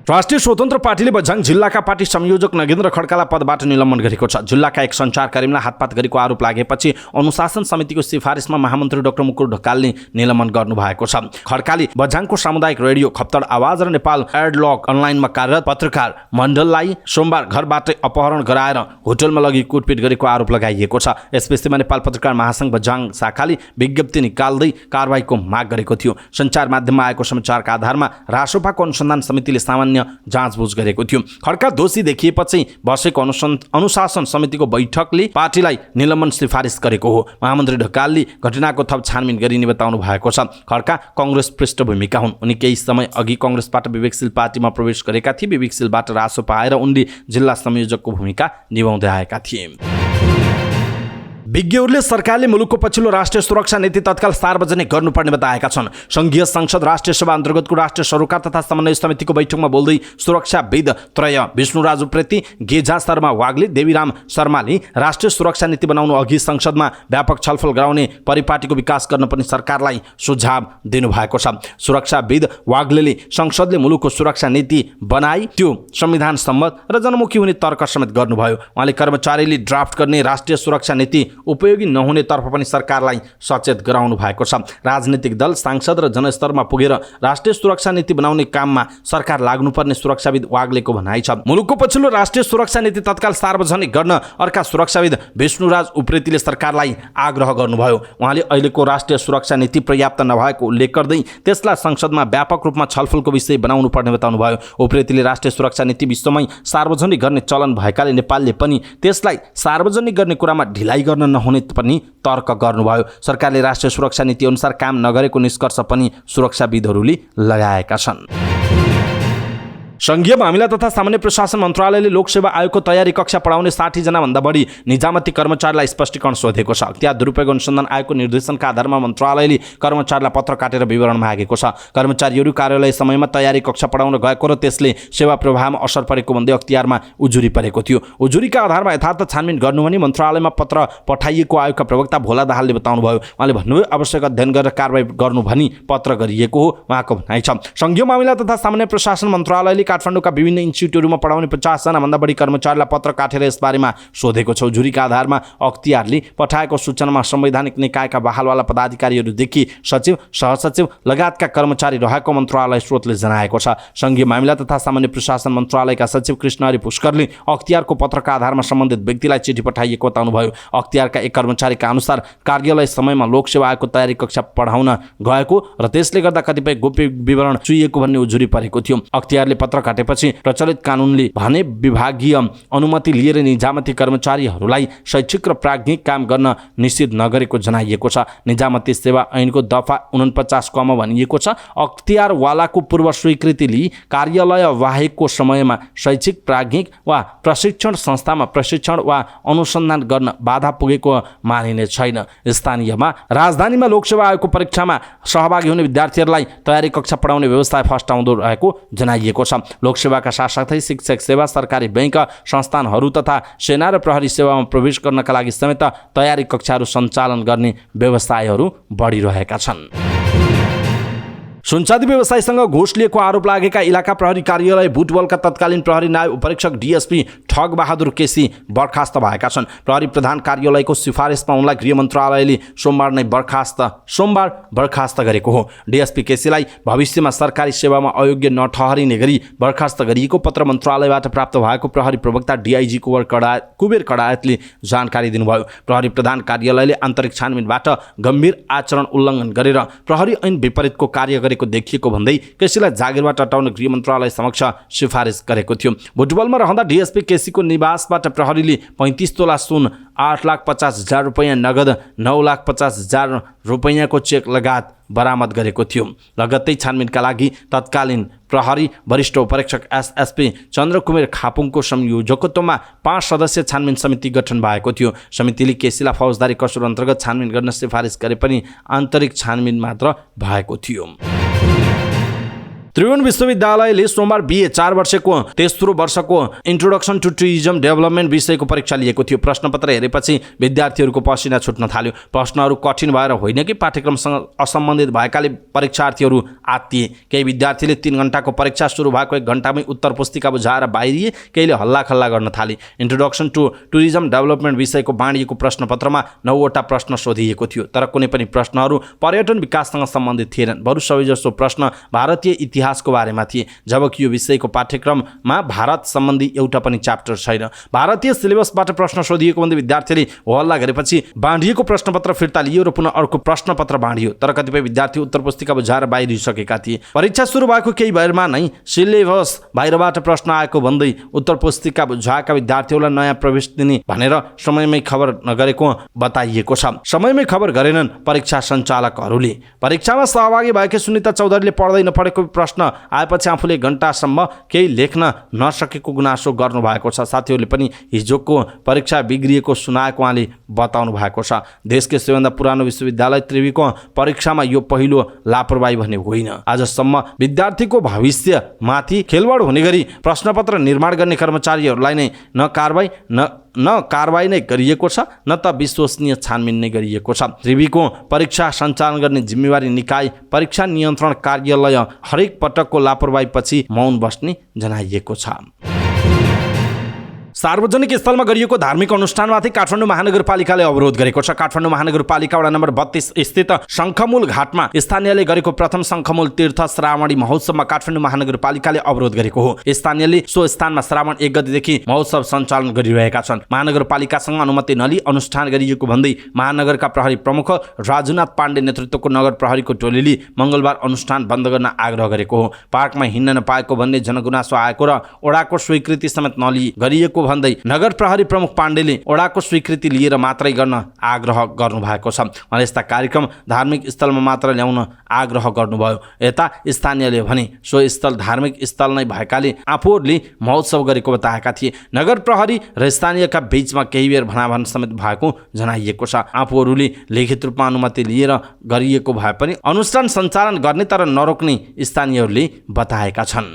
राष्ट्रिय स्वतन्त्र पार्टीले बझाङ जिल्लाका पार्टी संयोजक नगेन्द्र खड्कालाई पदबाट निलम्बन गरेको छ। जिल्लाका एक सञ्चारकर्मीलाई हातपात गरेको आरोप लागेपछि अनुशासन समितिको सिफारिसमा महामन्त्री डाक्टर मुकुर ढकालले निलम्बन गर्नुभएको छ। खड्काले बझाङको सामुदायिक रेडियो खप्तड आवाज र नेपाल एडलक अनलाइनमा कार्यरत पत्रकार मण्डललाई सोमबार घरबाटै अपहरण गराएर होटलमा लगी कुटपिट गरेको आरोप लगाइएको छ। यसपछि नेपाल पत्रकार महासंघ बझाङ शाखाले विज्ञप्ति निकाल्दै कारबाहीको माग गरेको थियो। सञ्चार माध्यममा आएको समाचारका आधारमा रासोपाको अनुसन्धान समितिले सामान्य जाँचबुझ गरेको थियो। खड्का दोषी देखिएपछि बसेको अनुशासन समितिको बैठकले पार्टीलाई निलम्बन सिफारिस गरेको हो। महामन्त्री ढकालले घटनाको थप छानबिन गरिने बताउनु भएको छ। खड्का कांग्रेस पृष्ठभूमिका हुन्। उनी केही समय अघि कांग्रेसबाट विवेकशील पार्टीमा प्रवेश गरेका थिए। विवेकशीलबाट रासोपा आएर उनले जिल्ला संयोजकको भूमिका निभाउँदै आएका थिए। विज्ञहरूले सरकारले मुलुकको पछिल्लो राष्ट्रिय सुरक्षा नीति तत्काल सार्वजनिक गर्नुपर्ने बताएका छन्। संघीय संसद राष्ट्रिय सभा अन्तर्गतको राष्ट्रिय सरोकार तथा समन्वय समितिको बैठकमा बोल्दै सुरक्षाविद त्रय विष्णुराज उप्रेती, गेजा शर्मा वाग्ले, देवीराम शर्माले राष्ट्रिय सुरक्षा नीति बनाउनु अघि संसदमा व्यापक छलफल गराउने परिपाटीको विकास गर्न पनि सरकारलाई सुझाव दिनुभएको छ। सुरक्षाविद वाग्लेले संसदले मुलुकको सुरक्षा नीति बनाई त्यो संविधान सम्मत र जनमुखी हुने तर्क समेत गर्नुभयो। उहाँले कर्मचारीले ड्राफ्ट गर्ने राष्ट्रिय सुरक्षा नीति उपयोगी नहुने तर्फ पनि सरकारलाई सचेत गराउनु भएको छ। राजनीतिक दल, सांसद र जनस्तरमा पुगेर राष्ट्रिय सुरक्षा नीति बनाउने काममा सरकार लाग्नुपर्ने सुरक्षाविद वाग्लेको भनाइ छ। मुलुकको पछिल्लो राष्ट्रिय सुरक्षा नीति तत्काल सार्वजनिक गर्न अर्का सुरक्षाविद विष्णुराज उप्रेतीले सरकारलाई आग्रह गर्नुभयो। उहाँले अहिलेको राष्ट्रिय सुरक्षा नीति पर्याप्त नभएको उल्लेख गर्दै त्यसलाई संसदमा व्यापक रूपमा छलफलको विषय बनाउनु पर्ने बताउनुभयो। उप्रेतीले राष्ट्रिय सुरक्षा नीति विश्वमै सार्वजनिक गर्ने चलन भएकाले नेपालले पनि त्यसलाई सार्वजनिक गर्ने कुरामा ढिलाइ गर्न नहुने पनि तर्क गर्नुभयो। सरकारले राष्ट्रिय सुरक्षा नीति अनुसार काम नगरेको निष्कर्ष पनि सुरक्षाविदहरूले लगाएका छन्। संघीय मामिला तथा सामान्य प्रशासन मन्त्रालयले लोकसेवा आयोगको तयारी कक्षा पढाउने 60 जना भन्दा बढी निजामती कर्मचारीलाई स्पष्टीकरण सोधेको छ। अख्तियार दुरुपयोग अनुसन्धान आयोगको निर्देशनका आधारमा मन्त्रालयले कर्मचारीलाई पत्र काटेर विवरण मागेको छ। कर्मचारीहरू कार्यालय समयमा तयारी कक्षा पढाउन गएको र त्यसले सेवा प्रवाहमा असर परेको भन्दै अख्तियारमा उजुरी परेको थियो। उजुरीका आधारमा यथार्थ छानबिन गर्नु भनी मन्त्रालयमा पत्र पठाइएको आयोगका प्रवक्ता भोला दाहालले बताउनुभयो। उहाँले भन्नुभयो आवश्यक अध्ययन गरेर कारबाही गर्नु भनी पत्र गरिएको हो उहाँको भनाइ छ। संघीय मामिला तथा सामान्य प्रशासन मन्त्रालयले काठमाडौँका विभिन्न इन्स्टिट्युटहरूमा पढाउने 50 जना भन्दा बढी कर्मचारीलाई पत्र काटेर यसबारेमा सोधेको छ। उजुरीका आधारमा अख्तियारले पठाएको सूचनामा संवैधानिक निकायका बहालवाला पदाधिकारीहरूदेखि सचिव, सहसचिव लगायतका कर्मचारी रहेको मन्त्रालय स्रोतले जनाएको छ। संघीय मामिला तथा सामान्य प्रशासन मन्त्रालयका सचिव कृष्णहरि पुष्करले अख्तियारको पत्रका आधारमा सम्बन्धित व्यक्तिलाई चिठी पठाइएको बताउनुभयो। अख्तियारका एक कर्मचारीका अनुसार कार्यालय समयमा लोकसेवा आयोगको तयारी कक्षा पढाउन गएको र त्यसले गर्दा कतिपय गोप्य विवरण चुइएको भन्ने उजुरी परेको थियो। अख्तियारले पत्र काटेपछि प्रचलित कानुनले भने विभागीय अनुमति लिएर निजामती कर्मचारीहरूलाई शैक्षिक र प्राज्ञिक काम गर्न निषेध नगरेको जनाइएको छ। निजामती सेवा ऐनको दफा 49 क मा भनिएको छ अख्तियारवालाको पूर्व स्वीकृति लिई कार्यालय बाहेकको समयमा शैक्षिक, प्राज्ञिक वा प्रशिक्षण संस्थामा प्रशिक्षण वा अनुसन्धान गर्न बाधा पुगेको मानिने छैन। स्थानीयमा राजधानीमा लोकसेवा आयोगको परीक्षामा सहभागी हुने विद्यार्थीहरूलाई तयारी कक्षा पढाउने व्यवस्था फस्टाउँदो रहेको जनाइएको छ। लोकसेवाका साथसाथै शिक्षक सेवा, सरकारी बैंक संस्थानहरू तथा सेना र प्रहरी सेवामा प्रवेश गर्नका लागि समेत तयारी कक्षाहरू सञ्चालन गर्ने व्यवसायहरू बढिरहेका छन्। सुनचाँदी व्यवसायीसँग घुस लिएको आरोप लागेका इलाका प्रहरी कार्यालय बुटवलका तत्कालीन प्रहरी नायब उपरीक्षक डीएसपी ठग बहादुर केसी बर्खास्त भएका छन्। प्रहरी प्रधान कार्यालयको सिफारिसमा उनलाई गृह मन्त्रालयले सोमबार बर्खास्त गरेको हो। डीएसपी केसीलाई भविष्यमा सरकारी सेवामा अयोग्य नठहरिने गरी बर्खास्त गरिएको पत्र मन्त्रालयबाट प्राप्त भएको प्रहरी प्रवक्ता डीआईजी कुबेर कडायतले जानकारी दिनुभयो। प्रहरी प्रधान कार्यालयले आन्तरिक छानबिनबाट गम्भीर आचरण उल्लङ्घन गरेर प्रहरी ऐन विपरीतको कार्य गरेको देखिएको भन्दै केसीलाई जागिरबाट हटाउन गृह मन्त्रालय समक्ष सिफारिस गरेको थियो। बुटवलमा रहँदा डीएसपी केसीको निवासबाट प्रहरीले 35 तोला सुन, 8,50,000 रुपैयाँ नगद, 9,50,000 रुपैयाँको चेक लगायत बरामद गरेको थियो। लगत्तै छानबिनका लागि तत्कालीन प्रहरी वरिष्ठ उपरीक्षक एसएसपी चन्द्रकुमार खापुङको संयोजकत्वमा 5 सदस्यीय छानबिन समिति गठन भएको थियो। समितिले केसीलाई फौजदारी कसुर अन्तर्गत छानबिन गर्न सिफारिस गरे पनि आन्तरिक छानबिन मात्र भएको थियो। त्रिभुवन विश्वविद्यालयले सोमबार BA 4 वर्षको तेस्रो वर्षको इन्ट्रोडक्सन टु टुरिज्म डेभलपमेन्ट विषयको परीक्षा लिएको थियो। प्रश्नपत्र हेरेपछि विद्यार्थीहरूको पसिना छुट्न थाल्यो। प्रश्नहरू कठिन भएर होइन कि पाठ्यक्रमसँग असम्बन्धित भएकाले परीक्षार्थीहरू आत्तिए। केही विद्यार्थीले 3 घण्टाको परीक्षा सुरु भएको 1 घण्टामै उत्तर पुस्तिका बुझाएर बाहिरिए, केहीले हल्लाखल्ला गर्न थाले। इन्ट्रोडक्सन टु टुरिज्म डेभलपमेन्ट विषयको बाँडिएको प्रश्नपत्रमा 9वटा प्रश्न सोधिएको थियो, तर कुनै पनि प्रश्नहरू पर्यटन विकाससँग सम्बन्धित थिएनन्। बरु सबैजसो प्रश्न भारतीय इतिहासको बारेमा थिए, जबकि यो विषयको पाठ्यक्रममा भारत सम्बन्धी एउटा पनि च्याप्टर छैन। भारतीय सिलेबसबाट प्रश्न सोधिएको भन्दै विद्यार्थीले हल्ला गरेपछि बाँडिएको प्रश्नपत्र फिर्ता लियो र पुनः अर्को प्रश्नपत्र बाँडियो, तर कतिपय विद्यार्थी उत्तर पुस्तिका बुझाएर बाहिरिसकेका थिए। परीक्षा सुरु भएको केही बेरमा नै सिलेबस बाहिरबाट प्रश्न आएको भन्दै उत्तर पुस्तिका बुझाएका विद्यार्थीहरूलाई नयाँ प्रवेश दिने भनेर समयमै खबर नगरेको बताइएको छ। समयमै खबर गरेनन् परीक्षा सञ्चालकहरूले। परीक्षामा सहभागी भएकी सुनिता चौधरीले पढ्दै नपढेको प्रश्न आएपछि आफूले 1 घण्टासम्म केही लेख्न नसकेको गुनासो गर्नुभएको छ। साथीहरूले पनि हिजोको परीक्षा बिग्रिएको सुनाएको उहाँले बताउनु भएको छ। देशकै सबैभन्दा पुरानो विश्वविद्यालय त्रिवीको परीक्षामा यो पहिलो लापरवाही भने होइन। आजसम्म विद्यार्थीको भविष्यमाथि खेलवाड हुने गरी प्रश्नपत्र निर्माण गर्ने कर्मचारीहरूलाई नै न कारबाही नै गरिएको छ, न त विश्वसनीय छानबिन नै गरिएको छ। त्रिवीको परीक्षा सञ्चालन गर्ने जिम्मेवारी निकाय परीक्षा नियन्त्रण कार्यालय हरेक पटकको लापरवाहीपछि मौन बस्ने जनाइएको छ। सार्वजनिक स्थलमा गरिएको धार्मिक अनुष्ठानमाथि काठमाडौँ महानगरपालिकाले अवरोध गरेको छ। काठमाडौँ महानगरपालिका वडा नम्बर 32 स्थित शङ्खमूल घाटमा स्थानीयले गरेको प्रथम शङ्खमूल तीर्थ श्रावणी महोत्सवमा काठमाडौँ महानगरपालिकाले अवरोध गरेको हो। स्थानीयले सो स्थानमा श्रावण 1 गतेदेखि महोत्सव सञ्चालन गरिरहेका छन्। महानगरपालिकासँग अनुमति नलिई अनुष्ठान गरिएको भन्दै महानगरका प्रहरी प्रमुख राजुनाथ पाण्डे नेतृत्वको नगर प्रहरीको टोलीले मङ्गलबार अनुष्ठान बन्द गर्न आग्रह गरेको हो। पार्कमा हिँड्न नपाएको भन्ने जनगुनासो आएको र ओडाको स्वीकृति समेत नलिई गरिएको भन्दै नगर प्रहरी प्रमुख पाण्डेले ओडाको स्वीकृति लिएर मात्रै गर्न आग्रह गर्नुभएको छ। उहाँले यस्ता कार्यक्रम धार्मिक स्थलमा मात्र ल्याउन आग्रह गर्नुभयो। यता स्थानीयले भने सो स्थल धार्मिक स्थल नै भएकाले आफूहरूले महोत्सव गरेको बताएका थिए। नगर प्रहरी र स्थानीयका बीचमा केही बेर भनाभन समेत भएको जनाइएको छ। आफूहरूले लिखित रूपमा अनुमति लिएर गरिएको भए पनि अनुष्ठान सञ्चालन गर्ने तर नरोक्ने स्थानीयहरूले बताएका छन्।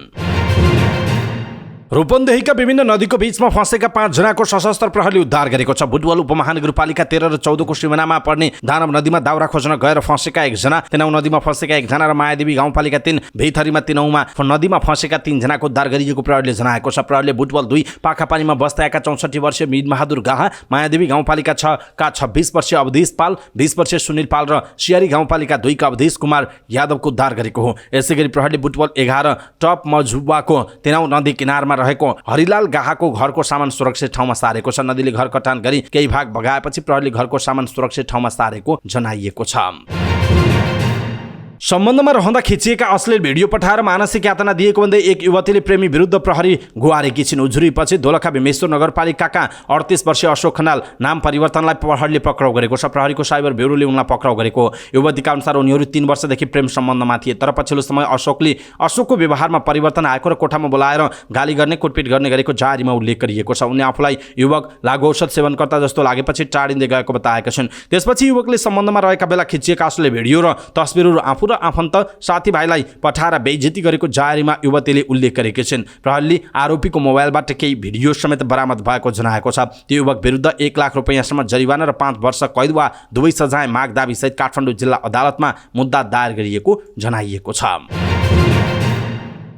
रूपन्देहीका विभिन्न नदीको बीचमा फँसेका 5 जनाको सशस्त्र प्रहरीले उद्धार गरेको छ। बुटवल उपमहानगरपालिका 13 र 14 को सिमानामा पर्ने दानव नदीमा दाउरा खोज्न गएर फँसेका 1 जना, तेनाउ नदीमा फँसेका 1 जना र मायादेवी गाउँपालिका 3 भीथरीमा तिनौमा नदीमा फँसेका 3 जनाको उद्धार गरिएको प्रहरीले जनाएको छ। प्रहरीले बुटवल 2 पाखापानीमा बस्दाएका 64 वर्षीय मीरबहादुर गाहा, मायादेवी गाउँपालिका 6 का 26 वर्षीय अवधेश पाल, 20 वर्षीय सुनिल पाल र सियारी गाउँपालिका 2 का अवधेश कुमार यादवको उद्धार गरेको हो। यसैगरी प्रहरीले बुटवल 11 टप मजुवाको तेनाउ नदी किनारमा रहेको हरिलाल गाहाको घरको सामान सुरक्षित ठाउँमा सारेको छ। नदीले घर कटान गरी केही भाग बगाएपछि प्रहरीले घरको सामान सुरक्षित ठाउँमा सारेको जनाइएको छ। सम्बन्धमा रहँदा खिचिएका अश्लील भिडियो पठाएर मानसिक यातना दिएको भन्दै एक युवतीले प्रेमी विरुद्ध प्रहरी गुहारेकी छिन्। उजुरीपछि दोलखा भीमेश्वर नगरपालिकाका 38 वर्षीय अशोक खनाल नाम परिवर्तनलाई प्रहरीले पक्राउ गरेको छ। प्रहरीको साइबर ब्युरोले उनलाई पक्राउ गरेको हो। युवतीका अनुसार उनीहरू 3 वर्षदेखि प्रेम सम्बन्धमा थिए, तर पछिल्लो समय अशोकको व्यवहारमा परिवर्तन आएको र कोठामा बोलाएर गाली गर्ने कुटपिट गर्ने गरेको जारीमा उल्लेख गरिएको छ। उनले आफूलाई युवक लागु औषध सेवनकर्ता जस्तो लागेपछि टाढिँदै गएको बताएका छन्। त्यसपछि युवकले सम्बन्धमा रहेका बेला खिचिएका अश्लील भिडियो र तस्बिरहरू आफू र आफन्त साथीभाइलाई पठाएर बेइज्जती गरेको जारीमा युवतीले उल्लेख गरेकी छिन्। प्रहरीले आरोपीको मोबाइलबाट केही भिडियो समेत बरामद भएको जनाएको छ। त्यो युवक विरुद्ध 1 लाख रुपैयाँसम्म जरिवाना र 5 वर्ष कैद वा दुवै सजाय माग दाबी सहित काठमाडौँ जिल्ला अदालतमा मुद्दा दायर गरिएको जनाइएको छ।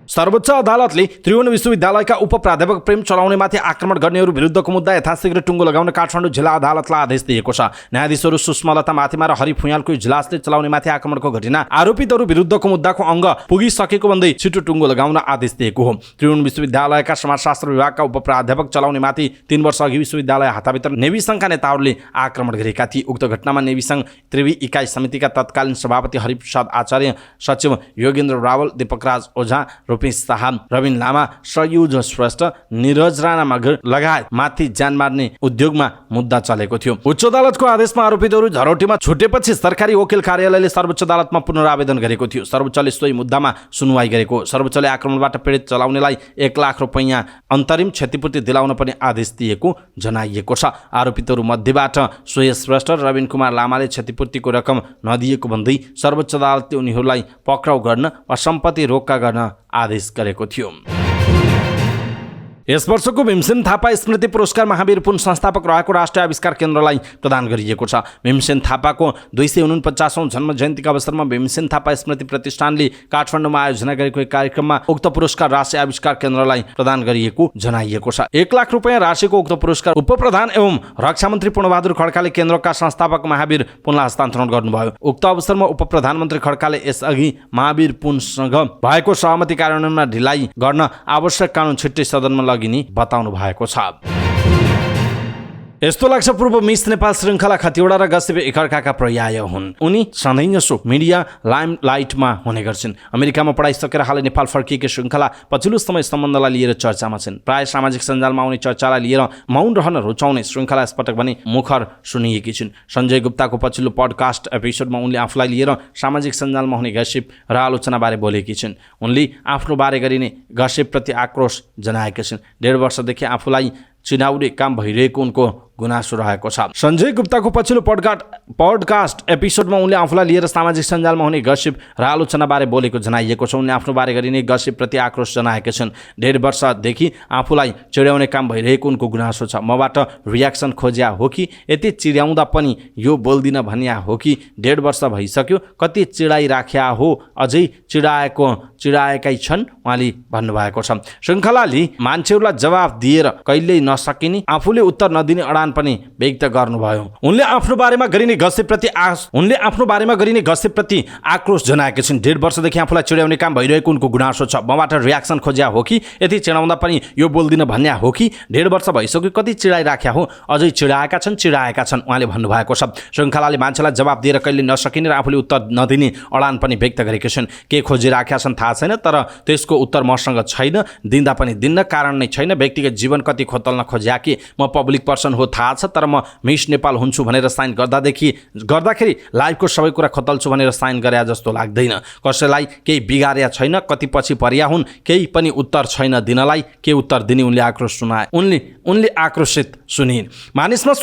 सर्वोच्च अदालतले त्रिभुवन विश्वविद्यालयका उपप्राध्यापक प्रेम चलाउनेमाथि आक्रमण गर्नेहरू विरुद्धको मुद्दा यथाशीघ्र टुङ्गो लगाउन काठमाडौँ जिल्ला अदालतलाई आदेश दिएको छ। न्यायाधीशहरू सुषमालता माथिमा र हरि फुयालको इजलासले चलाउनेमाथि आक्रमणको घटना आरोपितहरू विरुद्धको मुद्दाको अङ्ग पुगिसकेको भन्दै छिटो टुङ्गो लगाउन आदेश दिएको हो। त्रिभुवन विश्वविद्यालयका समाजशास्त्र विभागका उपप्राध्यापक चलाउनेमाथि 3 वर्ष अघि विश्वविद्यालय हाताभित्र नेवी सङ्घका नेताहरूले आक्रमण गरेका थिए। उक्त घटनामा नेवी सङ्घ त्रिवी इकाइ समितिका तत्कालीन सभापति हरिप्रसाद आचार्य, सचिव योगेन्द्र रावल, दीपकराज ओझा, रुपेश शाह, रविन लामा, सयुज श्रेष्ठ, निरज राणा मगर लगायत माथि ज्यान मार्ने उद्योगमा मुद्दा चलेको थियो। उच्च अदालतको आदेशमा आरोपितहरू झरौटीमा छुटेपछि सरकारी वकिल कार्यालयले सर्वोच्च अदालतमा पुनरावेदन गरेको थियो। सर्वोच्चले सोही मुद्दामा सुनवाई गरेको। सर्वोच्चले आक्रमणबाट पीडित चलाउनेलाई 1 लाख रुपैयाँ अन्तरिम क्षतिपूर्ति दिलाउन पनि आदेश दिएको जनाइएको छ। आरोपितहरू मध्येबाट सुयश श्रेष्ठ र रविन कुमार लामाले क्षतिपूर्तिको रकम नदिएको भन्दै सर्वोच्च अदालतले उनीहरूलाई पक्राउ गर्न वा सम्पत्ति रोक्का गर्न आदेश गरेको थियो। यस वर्षको भीमसेन थापा स्मृति पुरस्कार महावीर पुन संस्थापक रहेको राष्ट्रिय आविष्कार केन्द्रलाई प्रदान गरिएको छ। भीमसेन थापाको 249औं जन्म जयन्तीका अवसरमा भीमसेन थापा स्मृति प्रतिष्ठानले काठमाडौँमा आयोजना गरेको एक कार्यक्रममा उक्त पुरस्कार राष्ट्रिय आविष्कार केन्द्रलाई प्रदान गरिएको जनाइएको छ। 1 लाख रुपैयाँ राशिको उक्त पुरस्कार उपप्रधान एवं रक्षा मन्त्री पूर्णबहादुर खड्काले केन्द्रका संस्थापक महावीर पुनलाई हस्तान्तरण गर्नुभयो। उक्त अवसरमा उपप्रधानमन्त्री खड्काले यसअघि महावीर पुनसँग भएको सहमति कार्यान्वयनमा ढिलाइ गर्न आवश्यक कानुन छिट्टै सदनमा लगिने बताउनु भएको छ। यस्तो लाग्छ पूर्व मिस नेपाल श्रृङ्खला खतिवडा र गसिब एकअर्काका पर्याय हुन्। उनी सधैँजसो मिडिया लाइमलाइटमा हुने गर्छन्। अमेरिकामा पढाइसकेर हालै नेपाल फर्किएकी श्रृङ्खला पछिल्लो समय सम्बन्धलाई लिएर चर्चामा छन्। प्राय सामाजिक सञ्जालमा आउने चर्चालाई लिएर मौन रहन रुचाउने श्रृङ्खला यसपटक भने मुखर सुनिएकी छिन्। सञ्जय गुप्ताको पछिल्लो पडकास्ट एपिसोडमा उनले आफूलाई लिएर सामाजिक सञ्जालमा हुने गसिप र आलोचनाबारे बोलेकी छिन्। उनले आफ्नो बारे गरिने गसिपप्रति आक्रोश जनाएका छिन्। 1.5 वर्षदेखि आफूलाई चिनाउने काम भइरहेको उनको गुनासो रहेको छ। सञ्जय गुप्ताको पछिल्लो पडकास्ट एपिसोडमा उनले आफूलाई लिएर सामाजिक सञ्जालमा हुने गसिप र आलोचनाबारे बोलेको जनाइएको छ। उनले आफ्नो बारे गरिने गसिपप्रति आक्रोश जनाएका छन्। 1.5 वर्षदेखि आफूलाई चिड्याउने काम भइरहेको उनको गुनासो छ। मबाट रियाक्सन खोज्या हो कि यति चिड्याउँदा पनि यो बोल्दिन भन्या हो कि 1.5 वर्ष भइसक्यो, कति चिडाइराख्या हो, अझै चिडाएकै छन् उहाँले भन्नुभएको छ। श्रृङ्खलाले मान्छेहरूलाई जवाफ दिएर कहिल्यै नसकिने, आफूले उत्तर नदिने अडान पनि व्यक्त गर्नुभयो। उनले आफ्नो बारेमा गरिने गसिपप्रति आक्रोश जनाएका छिन्। 1.5 वर्षदेखि आफूलाई चिड्याउने काम भइरहेको उनको गुनासो छ। मबाट रियाक्सन खोज्या हो कि यति चिडाउँदा पनि यो बोल्दिन भन्या हो कि 1.5 वर्ष भइसक्यो, कति चिडाइराख्या हो, अझै चिडाएका छन् उहाँले भन्नुभएको छ। श्रृङ्खलाले मान्छेलाई जवाफ दिएर कहिले नसकिने र आफूले उत्तर नदिने अडान पनि व्यक्त गरेका छन्। के खोजिराखेका छन् थाहा छैन, तर त्यसको उत्तर मसँग छैन, दिँदा पनि दिन्न, कारण नै छैन। व्यक्तिगत जीवन कति खोतल्न खोज्या कि म पब्लिक पर्सन हो थाहा छ, तर म मिस नेपाल हुन्छु भनेर साइन गर्दाखेरि लाइफको सबै कुरा खोतल्छु भनेर साइन गरे जस्तो लाग्दैन। कसैलाई केही बिगार्या छैन, कति पछि पर्या हुन्, केही पनि उत्तर छैन दिनलाई, के उत्तर दिने उनले आक्रोश सुनाए। उनले आक्रोशित सुनिन्। मानिसमा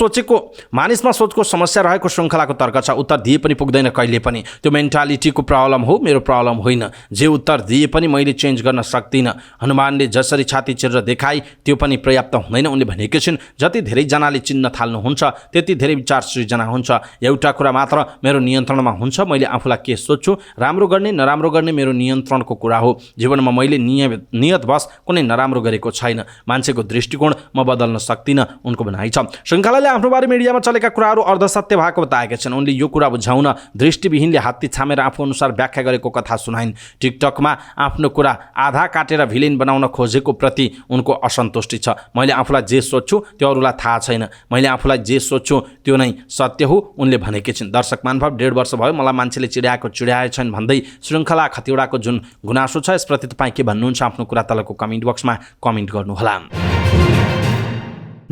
सोचको समस्या रहेको श्रृङ्खलाको तर्क छ। उत्तर दिए पनि पुग्दैन कहिले पनि, त्यो मेन्टालिटीको प्रब्लम हो, मेरो प्रब्लम होइन। जे उत्तर दिए पनि मैले चेन्ज गर्न सक्दिनँ। हनुमानले जसरी छाती चिरेर देखाए त्यो पनि पर्याप्त हुँदैन उनले भनेका छिन्। जति धेरै जनाले चिन्न थाल्नुहुन्छ त्यति धेरै विचार सृजना हुन्छ। एउटा कुरा मात्र मेरो नियन्त्रणमा हुन्छ, मैले आफूलाई के सोच्छु, राम्रो गर्ने नराम्रो गर्ने मेरो नियन्त्रणको कुरा हो। जीवनमा मैले नियतवश कुनै नराम्रो गरेको छैन। मान्छेको दृष्टिकोण म बदल्न सक्दिनँ उनको भनाइ छ। श्रृङ्खलाले आफ्नो बारे मिडियामा चलेका कुराहरू अर्धसत्य भएको बताएका छन्। उनले यो कुरा बुझाउन दृष्टिविहीनले हात्ती छामेर आफू अनुसार व्याख्या गरेको कथा सुनाइन्। टिकटकमा आफ्नो कुरा आधा काटेर भिलेन बनाउन खोजेको प्रति उनको असन्तुष्टि छ। मैले आफूलाई जे सोच्छु त्यो अरूलाई थाहा छैन, मैले आफूलाई जे सोच्छु त्यो नै सत्य हो उनले भनेकी छिन्। दर्शक महानुभाव, 1.5 वर्ष भयो मलाई मान्छेले चिड्याएछन् भन्दै श्रृङ्खला खतिवडाको जुन गुनासो छ यसप्रति तपाईँ के भन्नुहुन्छ आफ्नो कुरा तलको कमेन्ट बक्समा कमेन्ट गर्नुहोला।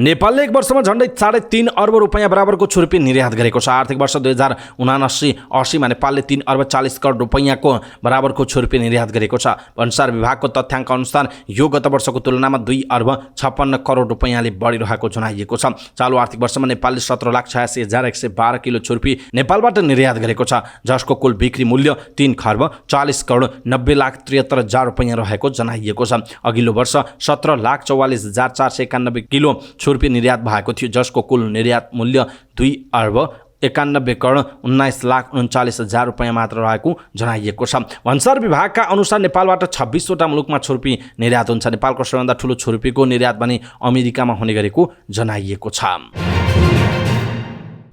नेपालले एक वर्षमा झन्डै 3.5 अर्ब रुपैयाँ बराबरको छुर्पी निर्यात गरेको छ। आर्थिक वर्ष 2079-80मा नेपालले 3 अर्ब 40 करोड रुपैयाँको बराबरको छुर्पी निर्यात गरेको छ। भन्सार विभागको तथ्याङ्क अनुसार यो गत वर्षको तुलनामा 2 अर्ब 56 करोड रुपैयाँले बढिरहेको जनाइएको छ। चालु आर्थिक वर्षमा नेपालले 17,86,112 किलो छुर्पी नेपालबाट निर्यात गरेको छ, जसको कुल बिक्री मूल्य 3 खर्ब 40 करोड 90,73,000 रुपैयाँ रहेको जनाइएको छ। अघिल्लो वर्ष 17,44,491 किलो छुर्पी निर्यात भएको थियो, जसको कुल निर्यात मूल्य 2 अर्ब 91 करोड 19,39,000 रुपैयाँ मात्र रहेको जनाइएको छ। भन्सार विभागका अनुसार नेपालबाट 26 वटा मुलुकमा छुर्पी निर्यात हुन्छ। नेपालको सबैभन्दा ठुलो छुर्पीको निर्यात भने अमेरिकामा हुने गरेको जनाइएको छ।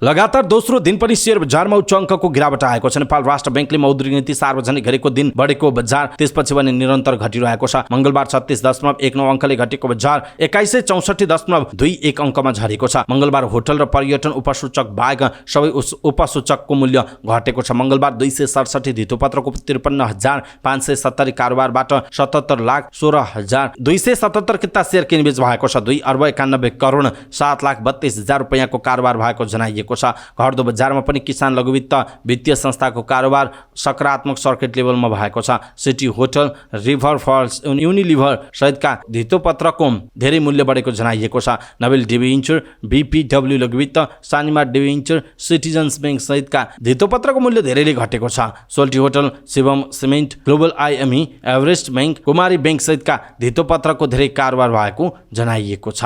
लगातार दोस्रो दिन पनि शेयर बजारमा उच्च अङ्कको गिरावट आएको छ। नेपाल राष्ट्र बैंकले मौद्रिक नीति सार्वजनिक गरेको दिन बढेको बजार त्यसपछि भने निरन्तर घटिरहेको छ। मंगलबार 36.19 अङ्कले घटेको बजार 2164.21 अङ्कमा झरेको छ। मंगलबार होटल र पर्यटन उपसूचक बाहेक सबै उपसूचकको मूल्य घटेको छ। मंगलबार 267 धितोपत्रको 53,570 कारोबारबाट 77,16,277 किता शेयर किनबेच भएको छ। 2,91,07,32,000 रुपैयाँको कारोबार भएको जनाइएको छ। घट्दो बजारमा पनि किसान लघुवित्त वित्तीय संस्थाको कारोबार सकारात्मक सर्किट लेभलमा भएको छ। City Hotel, River Falls, Unilever सहितका धितोपत्रको धेरै मूल्य बढेको जनाइएको छ। नोबेल डिबेन्चर, बीपीडब्ल्यू लघुवित्त, सानिमा डिबेन्चर, सिटिजन्स बैंक सहितका धितोपत्रको मूल्य धेरैले घटेको छ। Soaltee Hotel, Shivam cement, Global IME, Everest Bank, Kumari Bank सहितका धितोपत्रको धेरै कारोबार भएको जनाइएको छ।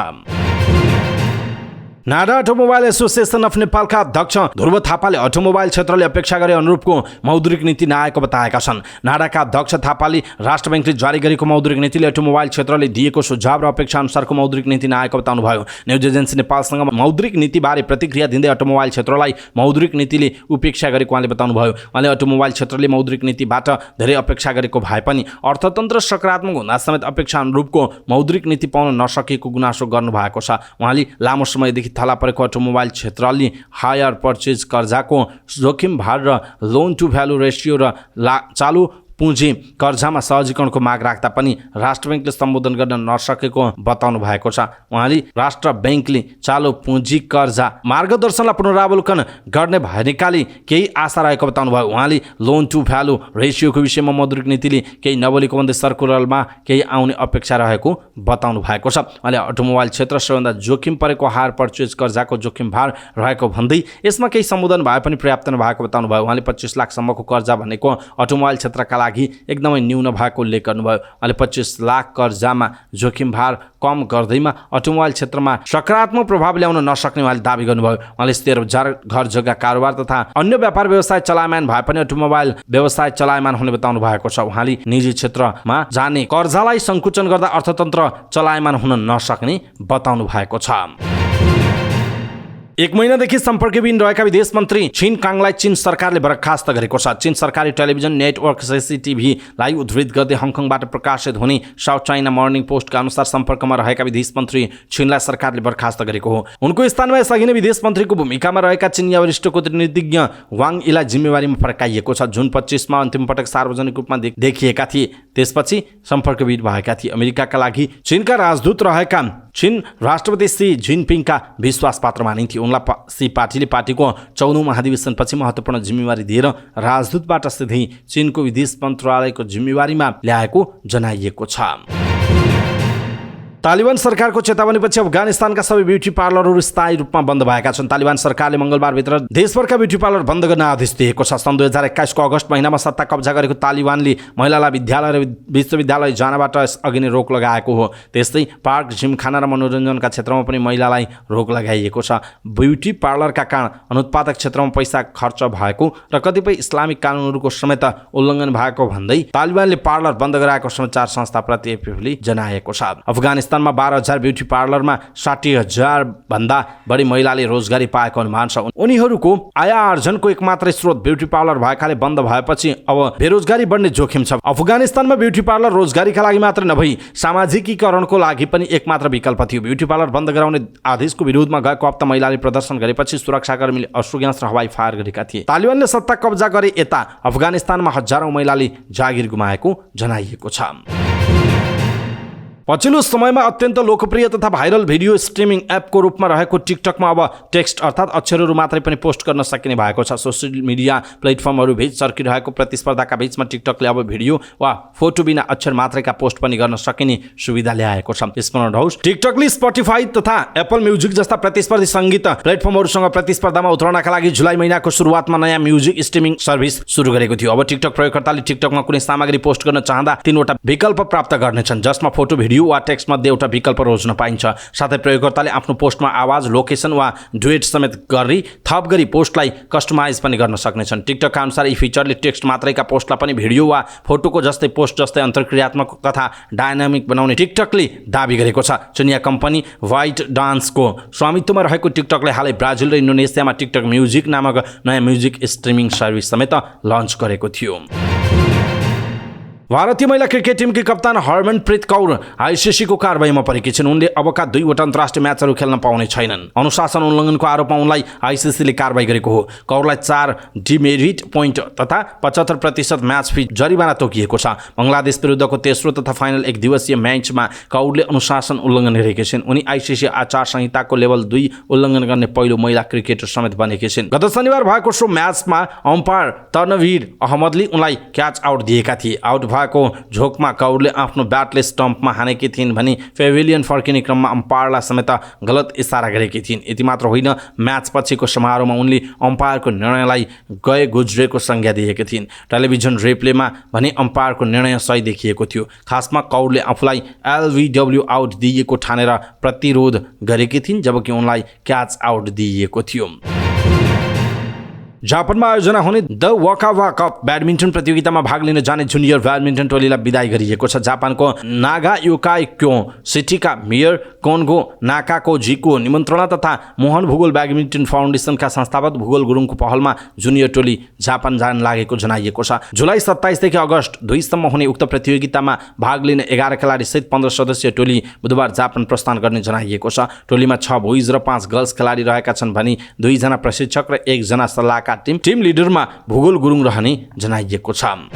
नाडा अटोमोबाइल एसोसिएसन अफ नेपालका अध्यक्ष ध्रुव थापाले अटोमोबाइल क्षेत्रले अपेक्षा गरे अनुरूपको मौद्रिक नीति नआएको बताएका छन्। नाडाका अध्यक्ष थापाले राष्ट्र बैंकले जारी गरेको मौद्रिक नीतिले अटोमोबाइल क्षेत्रले दिएको सुझाव र अपेक्षा अनुसारको मौद्रिक नीति नआएको बताउनुभयो। न्युज एजेन्सी नेपालसँग मौद्रिक नीतिबारे प्रतिक्रिया दिँदै अटोमोबाइल क्षेत्रलाई मौद्रिक नीतिले उपेक्षा गरेको उहाँले बताउनुभयो। उहाँले अटोमोबाइल क्षेत्रले मौद्रिक नीतिबाट धेरै अपेक्षा गरेको भए पनि अर्थतन्त्र सकारात्मक हुँदा समेत अपेक्षा अनुरूपको मौद्रिक नीति पाउन नसकेको गुनासो गर्नुभएको छ। उहाँले लामो समयदेखि थला परेको अटोमोबाइल क्षेत्रले हायर पर्चेज कर्जाको जोखिम भार र लोन टु भ्यालु रेसियो र चालु पुँजी कर्जामा सहजीकरणको माग राख्दा पनि राष्ट्र बैंकले सम्बोधन गर्न नसकेको बताउनु भएको छ। उहाँले राष्ट्र बैंकले चालु पुँजी कर्जा मार्गदर्शनलाई पुनरावलोकन गर्ने भएकाले केही आशा रहेको बताउनु भयो। उहाँले लोन टु भ्यालु रेसियोको विषयमा मौद्रिक नीतिले केही नबोलेको भन्दै सर्कुलरमा केही आउने अपेक्षा रहेको बताउनु भएको छ। उहाँले अटोमोबाइल क्षेत्र सबैभन्दा जोखिम परेको हायर पर्चेज कर्जाको जोखिम भार रहेको भन्दै यसमा केही सम्बोधन भए पनि पर्याप्त नभएको बताउनु भयो। उहाँले 25 लाखसम्मको कर्जा भनेको अटोमोबाइल क्षेत्रका लागि एकदमै न्यून भएको उल्लेख गर्नुभयो। उहाँले 25 लाख कर्जामा जोखिम भार कम गर्दैमा अटोमोबाइल क्षेत्रमा सकारात्मक प्रभाव ल्याउन नसक्ने उहाँले दावी गर्नुभयो। उहाँले शेयर बजार, घर जग्गा कारोबार तथा अन्य व्यापार व्यवसाय चलायमान भए पनि अटोमोबाइल व्यवसाय चलायमान हुने बताउनु भएको छ। उहाँले निजी क्षेत्रमा जाने कर्जालाई सङ्कुचन गर्दा अर्थतन्त्र चलायमान हुन नसक्ने बताउनु भएको छ। एक महिनादेखि सम्पर्कविहीन रहेका विदेश मन्त्री छिन काङलाई चीन सरकारले बर्खास्त गरेको छ। चीन सरकारी टेलिभिजन नेटवर्क सीसीटीभीलाई उद्धृत गर्दै हङकङबाट प्रकाशित हुने साउथ चाइना मर्निङ पोस्टका अनुसार सम्पर्कमा रहेका विदेश मन्त्री छिनलाई सरकारले बर्खास्त गरेको हो। उनको स्थानमा यसअघि नै विदेश मन्त्रीको भूमिकामा रहेका चिनिया वरिष्ठ कूटनीतिज्ञ वाङ यीलाई जिम्मेवारीमा फर्काइएको छ। जुन 25 मा अन्तिम पटक सार्वजनिक रूपमा देखिएका थिए, त्यसपछि सम्पर्कविहीन भएका थिए। अमेरिकाका लागि चीनका राजदूत रहेका चीन राष्ट्रपति सी जिनपिङका विश्वास पात्र मानिन्थे। उनलाई सी पार्टीले पार्टीको 14औं महाधिवेशनपछि महत्त्वपूर्ण जिम्मेवारी दिएर राजदूतबाट सिधै चीनको विदेश मन्त्रालयको जिम्मेवारीमा ल्याएको जनाइएको छ। तालिबान सरकारको चेतावनीपछि अफगानिस्तानका सबै ब्युटी पार्लरहरू स्थायी रूपमा बन्द भएका छन्। तालिबान सरकारले मंगलबारभित्र देशभरका ब्युटी पार्लर बन्द गर्न आदेश दिएको छ। सन् 2021 को अगस्त महिनामा सत्ता कब्जा गरेको तालिबानले महिलालाई विद्यालय र विश्वविद्यालय जानबाट अघि नै रोक लगाएको हो। त्यस्तै पार्क, जिमखाना र मनोरञ्जनका क्षेत्रमा पनि महिलालाई रोक लगाइएको छ। ब्युटी पार्लरका कारण अनुत्पादक क्षेत्रमा पैसा खर्च भएको र कतिपय इस्लामिक कानुनहरूको समेत उल्लङ्घन भएको भन्दै तालिबानले पार्लर बन्द गराएको समाचार संस्था प्रति एएफपीले जनाएको छ। अफगानिस्तानमा 12,000 ब्युटी पार्लरमा 60,000 भन्दा बढी महिलाले रोजगारी पाएको अनुमान छ। उनीहरूको आय आर्जनको एकमात्र स्रोत ब्युटी पार्लर भएकाले बन्द भएपछि अब बेरोजगारी बढ्ने जोखिम छ। अफगानिस्तानमा ब्युटी पार्लर रोजगारीका लागि मात्र नभई सामाजिकीकरणको लागि पनि एकमात्र विकल्प थियो। ब्युटी पार्लर बन्द गराउने आदेशको विरोधमा गएको हप्ता महिलाले प्रदर्शन गरेपछि सुरक्षाकर्मीले अश्रु ग्यास र हवाई फायर गरेका थिए। तालिबानले सत्ता कब्जा गरे यता अफगानिस्तानमा हजारौं महिलाले जागिर गुमाएको जनाइएको छ। पछिल्लो समयमा अत्यन्त लोकप्रिय तथा भाइरल भिडियो स्ट्रिमिङ एपको रूपमा रहेको टिकटकमा अब टेक्स्ट अर्थात् अक्षरहरू मात्रै पनि पोस्ट गर्न सकिने भएको छ। सोसियल मिडिया प्लेटफर्महरू बीच चर्किरहेको प्रतिस्पर्धाका बीचमा टिकटकले अब भिडियो वा फोटो बिना अक्षर मात्रैका पोस्ट पनि गर्न सकिने सुविधा ल्याएको छ। स्मरण रहोस्, टिकटकले स्पोटिफाई तथा एप्पल म्युजिक जस्ता प्रतिस्पर्धी सङ्गीत प्लेटफर्महरूसँग प्रतिस्पर्धामा उत्रनका लागि जुलाई महिनाको सुरुवातमा नयाँ म्युजिक स्ट्रिमिङ सर्भिस सुरु गरेको थियो। अब टिकटक प्रयोगकर्ताले टिकटकमा कुनै सामग्री पोस्ट गर्न चाहँदा 3 वटा विकल्प प्राप्त गर्नेछन्, जसमा फोटो, भिडियो भिडियो वा टेक्स्ट मध्ये एउटा विकल्प रोज्न पाइन्छ। साथै प्रयोगकर्ताले आफ्नो पोस्टमा आवाज, लोकेसन वा डुएट समेत थप गरी पोस्टलाई कस्टमाइज पनि गर्न सक्नेछन्। टिकटकका अनुसार यी फिचरले टेक्स्ट मात्रैका पोस्टलाई पनि भिडियो वा फोटोको जस्तै पोस्ट जस्तै अन्तर्क्रियात्मक तथा डायनामिक बनाउने टिकटकले दाबी गरेको छ। चिनिया कम्पनी वाइट डान्सको स्वामित्वमा रहेको टिकटकले हालै ब्राजिल र इन्डोनेसियामा टिकटक म्युजिक नामक नयाँ म्युजिक स्ट्रिमिङ सर्भिस समेत लन्च गरेको थियो। भारतीय महिला क्रिकेट टिमकी कप्तान हरमनप्रीत कौर आईसीसीको कारबाहीमा परेकी छिन्। उनले अबका 2वटा अन्तर्राष्ट्रिय म्याचहरू खेल्न पाउने छैनन्। अनुशासन उल्लङ्घनको आरोपमा उनलाई आईसीसीले कारबाही गरेको हो। कौरलाई 4 डिमेरिट पोइन्ट तथा 75% म्याच फी जरिवाना तोकिएको छ। बङ्गलादेश विरुद्धको तेस्रो तथा फाइनल 1 दिवसीय म्याचमा कौरले अनुशासन उल्लङ्घन गरेकी छिन्। उनी आईसीसी आचार संहिताको लेभल 2 उल्लङ्घन गर्ने पहिलो महिला क्रिकेटर समेत बनेकी छिन्। गत शनिबार भएको सो म्याचमा अम्पायर तनवीर अहमदले उनलाई क्याच आउट दिएका थिए। आउट को झोकमा कौरले आफ्नो ब्याटले स्टम्पमा हानेकी थिइन् भनी पेभिलियन फर्किने क्रममा अम्पायरलाई समेत गलत इसारा गरेकी थिइन्। यति मात्र होइन, म्याच पछिको समारोहमा उनले अम्पायरको निर्णयलाई गए गुज्रेको संज्ञा दिएकी थिइन्। टेलिभिजन रिप्लेमा भने अम्पायरको निर्णय सही देखिएको थियो। खासमा कौरले आफूलाई एलबीडब्ल्यू आउट दिएको ठानेर प्रतिरोध गरेकी थिइन्, जबकि उनलाई क्याच आउट दिइएको थियो। जापानमा आयोजना हुने द वकावा कप ब्याडमिन्टन प्रतियोगितामा भाग लिन जाने जुनियर ब्याडमिन्टन टोलीलाई बिदाई गरिएको छ। जापानको नागा योकाइक्यो सिटीका मेयर कोन्गो नाकाकोजीको निमन्त्रणा तथा मोहन भूगोल ब्याडमिन्टन फाउन्डेसनका संस्थापक भूगोल गुरुङको पहलमा जुनियर टोली जापान जान लागेको जनाइएको छ। जुलाई 27 देखि अगस्त 2 सम्म हुने उक्त प्रतियोगितामा भाग लिने 11 खेलाडी सहित 15 सदस्यीय टोली बुधबार जापान प्रस्थान गर्ने जनाइएको छ। टोलीमा 6 बोइज र 5 गर्ल्स खेलाडी रहेका छन् भने 2 जना प्रशिक्षक र 1 जना सल्लाहकार टिम लिडरमा भूगोल गुरुङ रहने जनाइएको छ।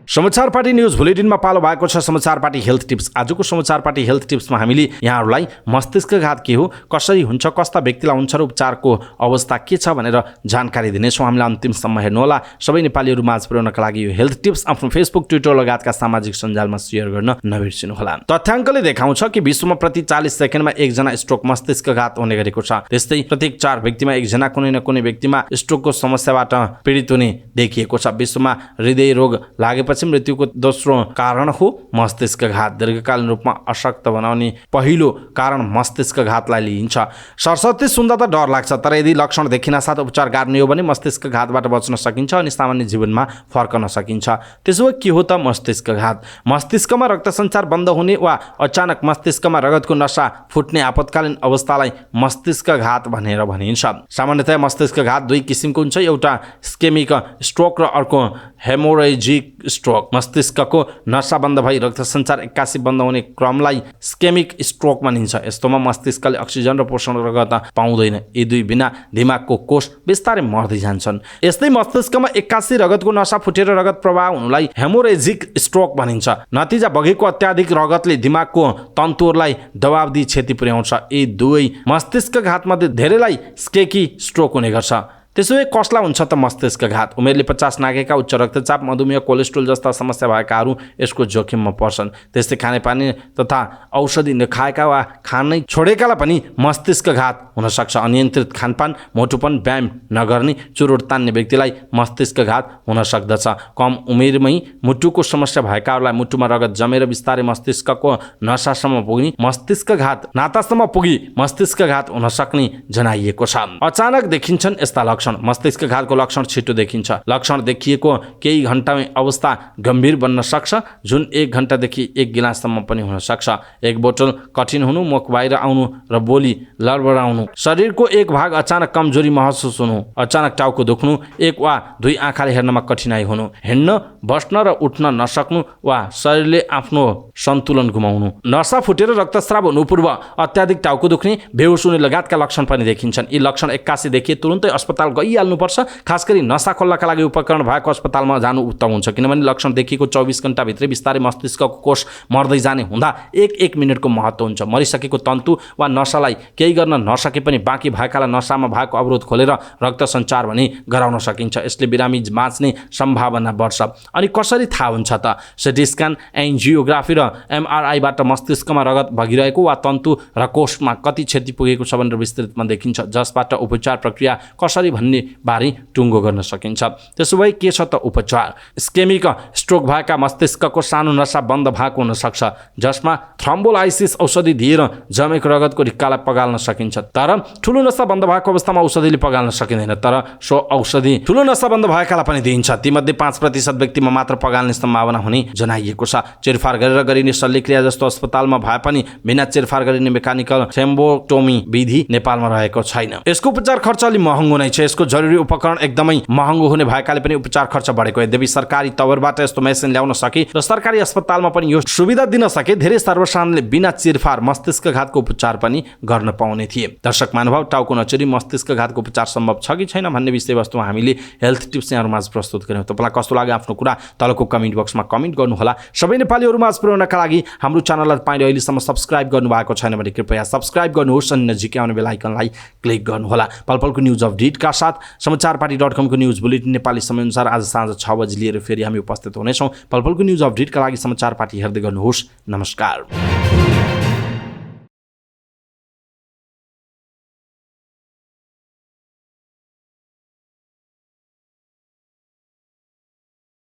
समाचार पार्टी न्यूज बुलेटिनमा पालो भएको छ समाचार पार्टी हेल्थ टिप्स। आजको समाचार पार्टी हेल्थ टिप्समा हामीले यहाँहरूलाई मस्तिष्कघात के हो, कसरी हुन्छ, कस्ता व्यक्तिलाई हुन्छ र उपचारको अवस्था के छ भनेर जानकारी दिनेछौँ। हामीलाई अन्तिमसम्म हेर्नुहोला। सबै नेपालीहरू माझ पुर्याउनका लागि यो हेल्थ टिप्स आफ्नो फेसबुक, ट्विटर लगायतका सामाजिक सञ्जालमा सेयर गर्न नबिर्सिनुहोला। तथ्याङ्कले देखाउँछ कि विश्वमा प्रति 40 सेकेन्डमा 1 जना स्ट्रोक मस्तिष्कघात हुने गरेको छ। त्यस्तै प्रत्येक 4 व्यक्तिमा 1 जना कुनै न कुनै व्यक्तिमा स्ट्रोकको समस्याबाट पीडित हुने देखिएको छ। विश्वमा हृदय रोग लागेपछि मृत्युको दोस्रो कारण हो मस्तिष्कघात। दीर्घकालीन रूपमा अशक्त बनाउने पहिलो कारण मस्तिष्कघातलाई लिइन्छ। सरस्वती सुन्दा त डर लाग्छ, तर यदि लक्षण देखिन साथ उपचार गर्ने हो भने मस्तिष्कघातबाट बच्न सकिन्छ अनि सामान्य जीवनमा फर्कन सकिन्छ। त्यसो के हो त मस्तिष्कघात? मस्तिष्कमा रक्त सञ्चार बन्द हुने वा अचानक मस्तिष्कमा रगतको नसा फुट्ने आपतकालीन अवस्थालाई मस्तिष्कघात भनेर भनिन्छ। सामान्यतया मस्तिष्कघात 2 किसिमको हुन्छ, एउटा इस्केमिक स्ट्रोक र अर्को हेमोरेजिक स्ट्रोक। मस्तिष्कको नसा बन्द भई रक्त सञ्चार 81 बन्द हुने क्रमलाई इस्केमिक स्ट्रोक भनिन्छ। यस्तोमा मस्तिष्कले अक्सिजन र पोषण रगत पाउँदैन। यी 2 बिना दिमागको कोष बिस्तारै मर्दै जान्छन्। यस्तै मस्तिष्कमा 81 रगतको नसा फुटेर रगत प्रवाह हुनुलाई हेमोरेजिक स्ट्रोक भनिन्छ। नतिजा बगेको अत्याधिक रगतले दिमागको तन्तुहरूलाई दबाव दिई क्षति पुर्याउँछ। यी 2 मस्तिष्कघातमध्ये धेरैलाई इस्केमिक स्ट्रोक हुने गर्छ। त्यसोभए कसलाई हुन्छ त मस्तिष्कघात? उमेरले 50 नागेका, उच्च रक्तचाप, मधुमेह, कोलेस्ट्रोल जस्ता समस्या भएकाहरू यसको जोखिममा पर्छन्। त्यस्तै खानेपानी तथा औषधि नखाएका वा खानै छोडेकालाई पनि मस्तिष्कघात हुन सक्छ। अनियन्त्रित खानपान, मोटोपन, व्यायाम नगर्ने, चुरोट तान्ने व्यक्तिलाई मस्तिष्कघात हुन सक्दछ। कम उमेरमै मुटुको समस्या भएकाहरूलाई मुटुमा रगत जमेर बिस्तारै मस्तिष्कको नसासम्म पुग्ने मस्तिष्कघात नातासम्म पुगी मस्तिष्कघात हुन सक्ने जनाइएको छ। अचानक देखिन्छन् यस्ता लक्षण। मस्तिष्कघातको लक्षण छिटो देखिन्छ। लक्षण देखिएको केही घण्टामै अवस्था गम्भीर बन्न सक्छ, जुन 1 घण्टादेखि 1 गिलाससम्म पनि हुन सक्छ। 1 बोतल कठिन हुनु, मुख बाहिर आउनु र बोली लडबडाउनु, शरीरको एक भाग अचानक कमजोरी महसुस हुनु, अचानक टाउको दुख्नु, 1 वा 2 आँखाले हेर्नमा कठिनाइ हुनु, हिँड्न, बस्न र उठ्न नसक्नु वा शरीरले आफ्नो सन्तुलन गुमाउनु, नसा फुटेर रक्तस्राव हुनु पूर्व अत्याधिक टाउको दुख्ने, बेहोस हुने लगायतका लक्षण पनि देखिन्छन्। यी लक्षण 81 देखिए तुरुन्तै अस्पताल गइहाल्नुपर्छ। खास गरी नसा खोल्नका लागि उपकरण भएको अस्पतालमा जानु उत्तम हुन्छ, किनभने लक्षण देखिएको 24 घण्टाभित्रै बिस्तारै मस्तिष्कको कोष मर्दै जाने हुँदा 1 मिनेटको महत्त्व हुन्छ। मरिसकेको तन्तु वा नसालाई केही गर्न नसके पनि बाँकी भएकालाई नसामा भएको अवरोध खोलेर रक्त सञ्चार भने गराउन सकिन्छ। यसले बिरामी बाँच्ने सम्भावना बढ्छ। अनि कसरी थाहा हुन्छ त? सिटी स्क्यान, एन्जियोग्राफी र एमआरआईबाट मस्तिष्कमा रगत बगिरहेको वा तन्तु र कोषमा कति क्षति पुगेको छ भनेर विस्तृतमा देखिन्छ, जसबाट उपचार प्रक्रिया कसरी भन्ने बारे टुङ्गो गर्न सकिन्छ। त्यसो भए के छ त उपचार? इस्केमिक स्ट्रोक भएका मस्तिष्कको सानो नसा बन्द भएको हुनसक्छ, जसमा थ्रोम्बोलाइसिस औषधि दिएर जमेको रगतको ढिक्कालाई पगाल्न सकिन्छ। तर ठुलो नसा बन्द भएको अवस्थामा औषधिले पगाल्न सकिँदैन, तर सो औषधि ठुलो नसा बन्द भएकालाई पनि दिइन्छ। तीमध्ये 5% व्यक्तिमा मात्र पगाल्ने सम्भावना हुने जनाइएको छ। चिरफार गरेर गरिने शल्यक्रिया जस्तो अस्पतालमा भए पनि बिना चिरफार गरिने मेकानिकल थ्रोम्बोटोमी विधि नेपालमा रहेको छैन। यसको उपचार खर्च अलि महँगो नै छ। यसको जरुरी उपकरण एकदमै महँगो हुने भएकाले पनि उपचार खर्च बढेको। यद्यपि सरकारी तवरबाट यस्तो मेसिन ल्याउन सके र सरकारी अस्पतालमा पनि यो सुविधा दिन सके धेरै सर्वसाधारणले बिना चिरफार मस्तिष्कघातको उपचार पनि गर्न पाउने थिए। दर्शक महानुभाव, टाउको नचुरी मस्तिष्कघातको उपचार सम्भव छ कि छैन भन्ने विषयवस्तुमा हामीले हेल्थ टिप्स यहाँहरूमाझ प्रस्तुत गर्यौँ। तपाईँलाई कस्तो लाग्यो आफ्नो कुरा तलको कमेन्ट बक्समा कमेन्ट गर्नुहोला। सबै नेपालीहरूमाझ पुर्याउनका लागि हाम्रो च्यानललाई तपाईले अहिलेसम्म सब्स्क्राइब गर्नुभएको छैन भने कृपया सब्स्क्राइब गर्नुहोस् अनि नजिकै आउने बेल आइकनलाई क्लिक गर्नुहोला। पलपलको न्युज अपडेटका साथ समाचारपाटी.com को न्युज बुलेटिन नेपाली समयअनुसार आज साँझ 6 बजे लिएर फेरि हामी उपस्थित हुनेछौँ। पलपलको न्युज अपडेटका लागि समाचारपाटी हेर्दै गर्नुहोस्। नमस्कार।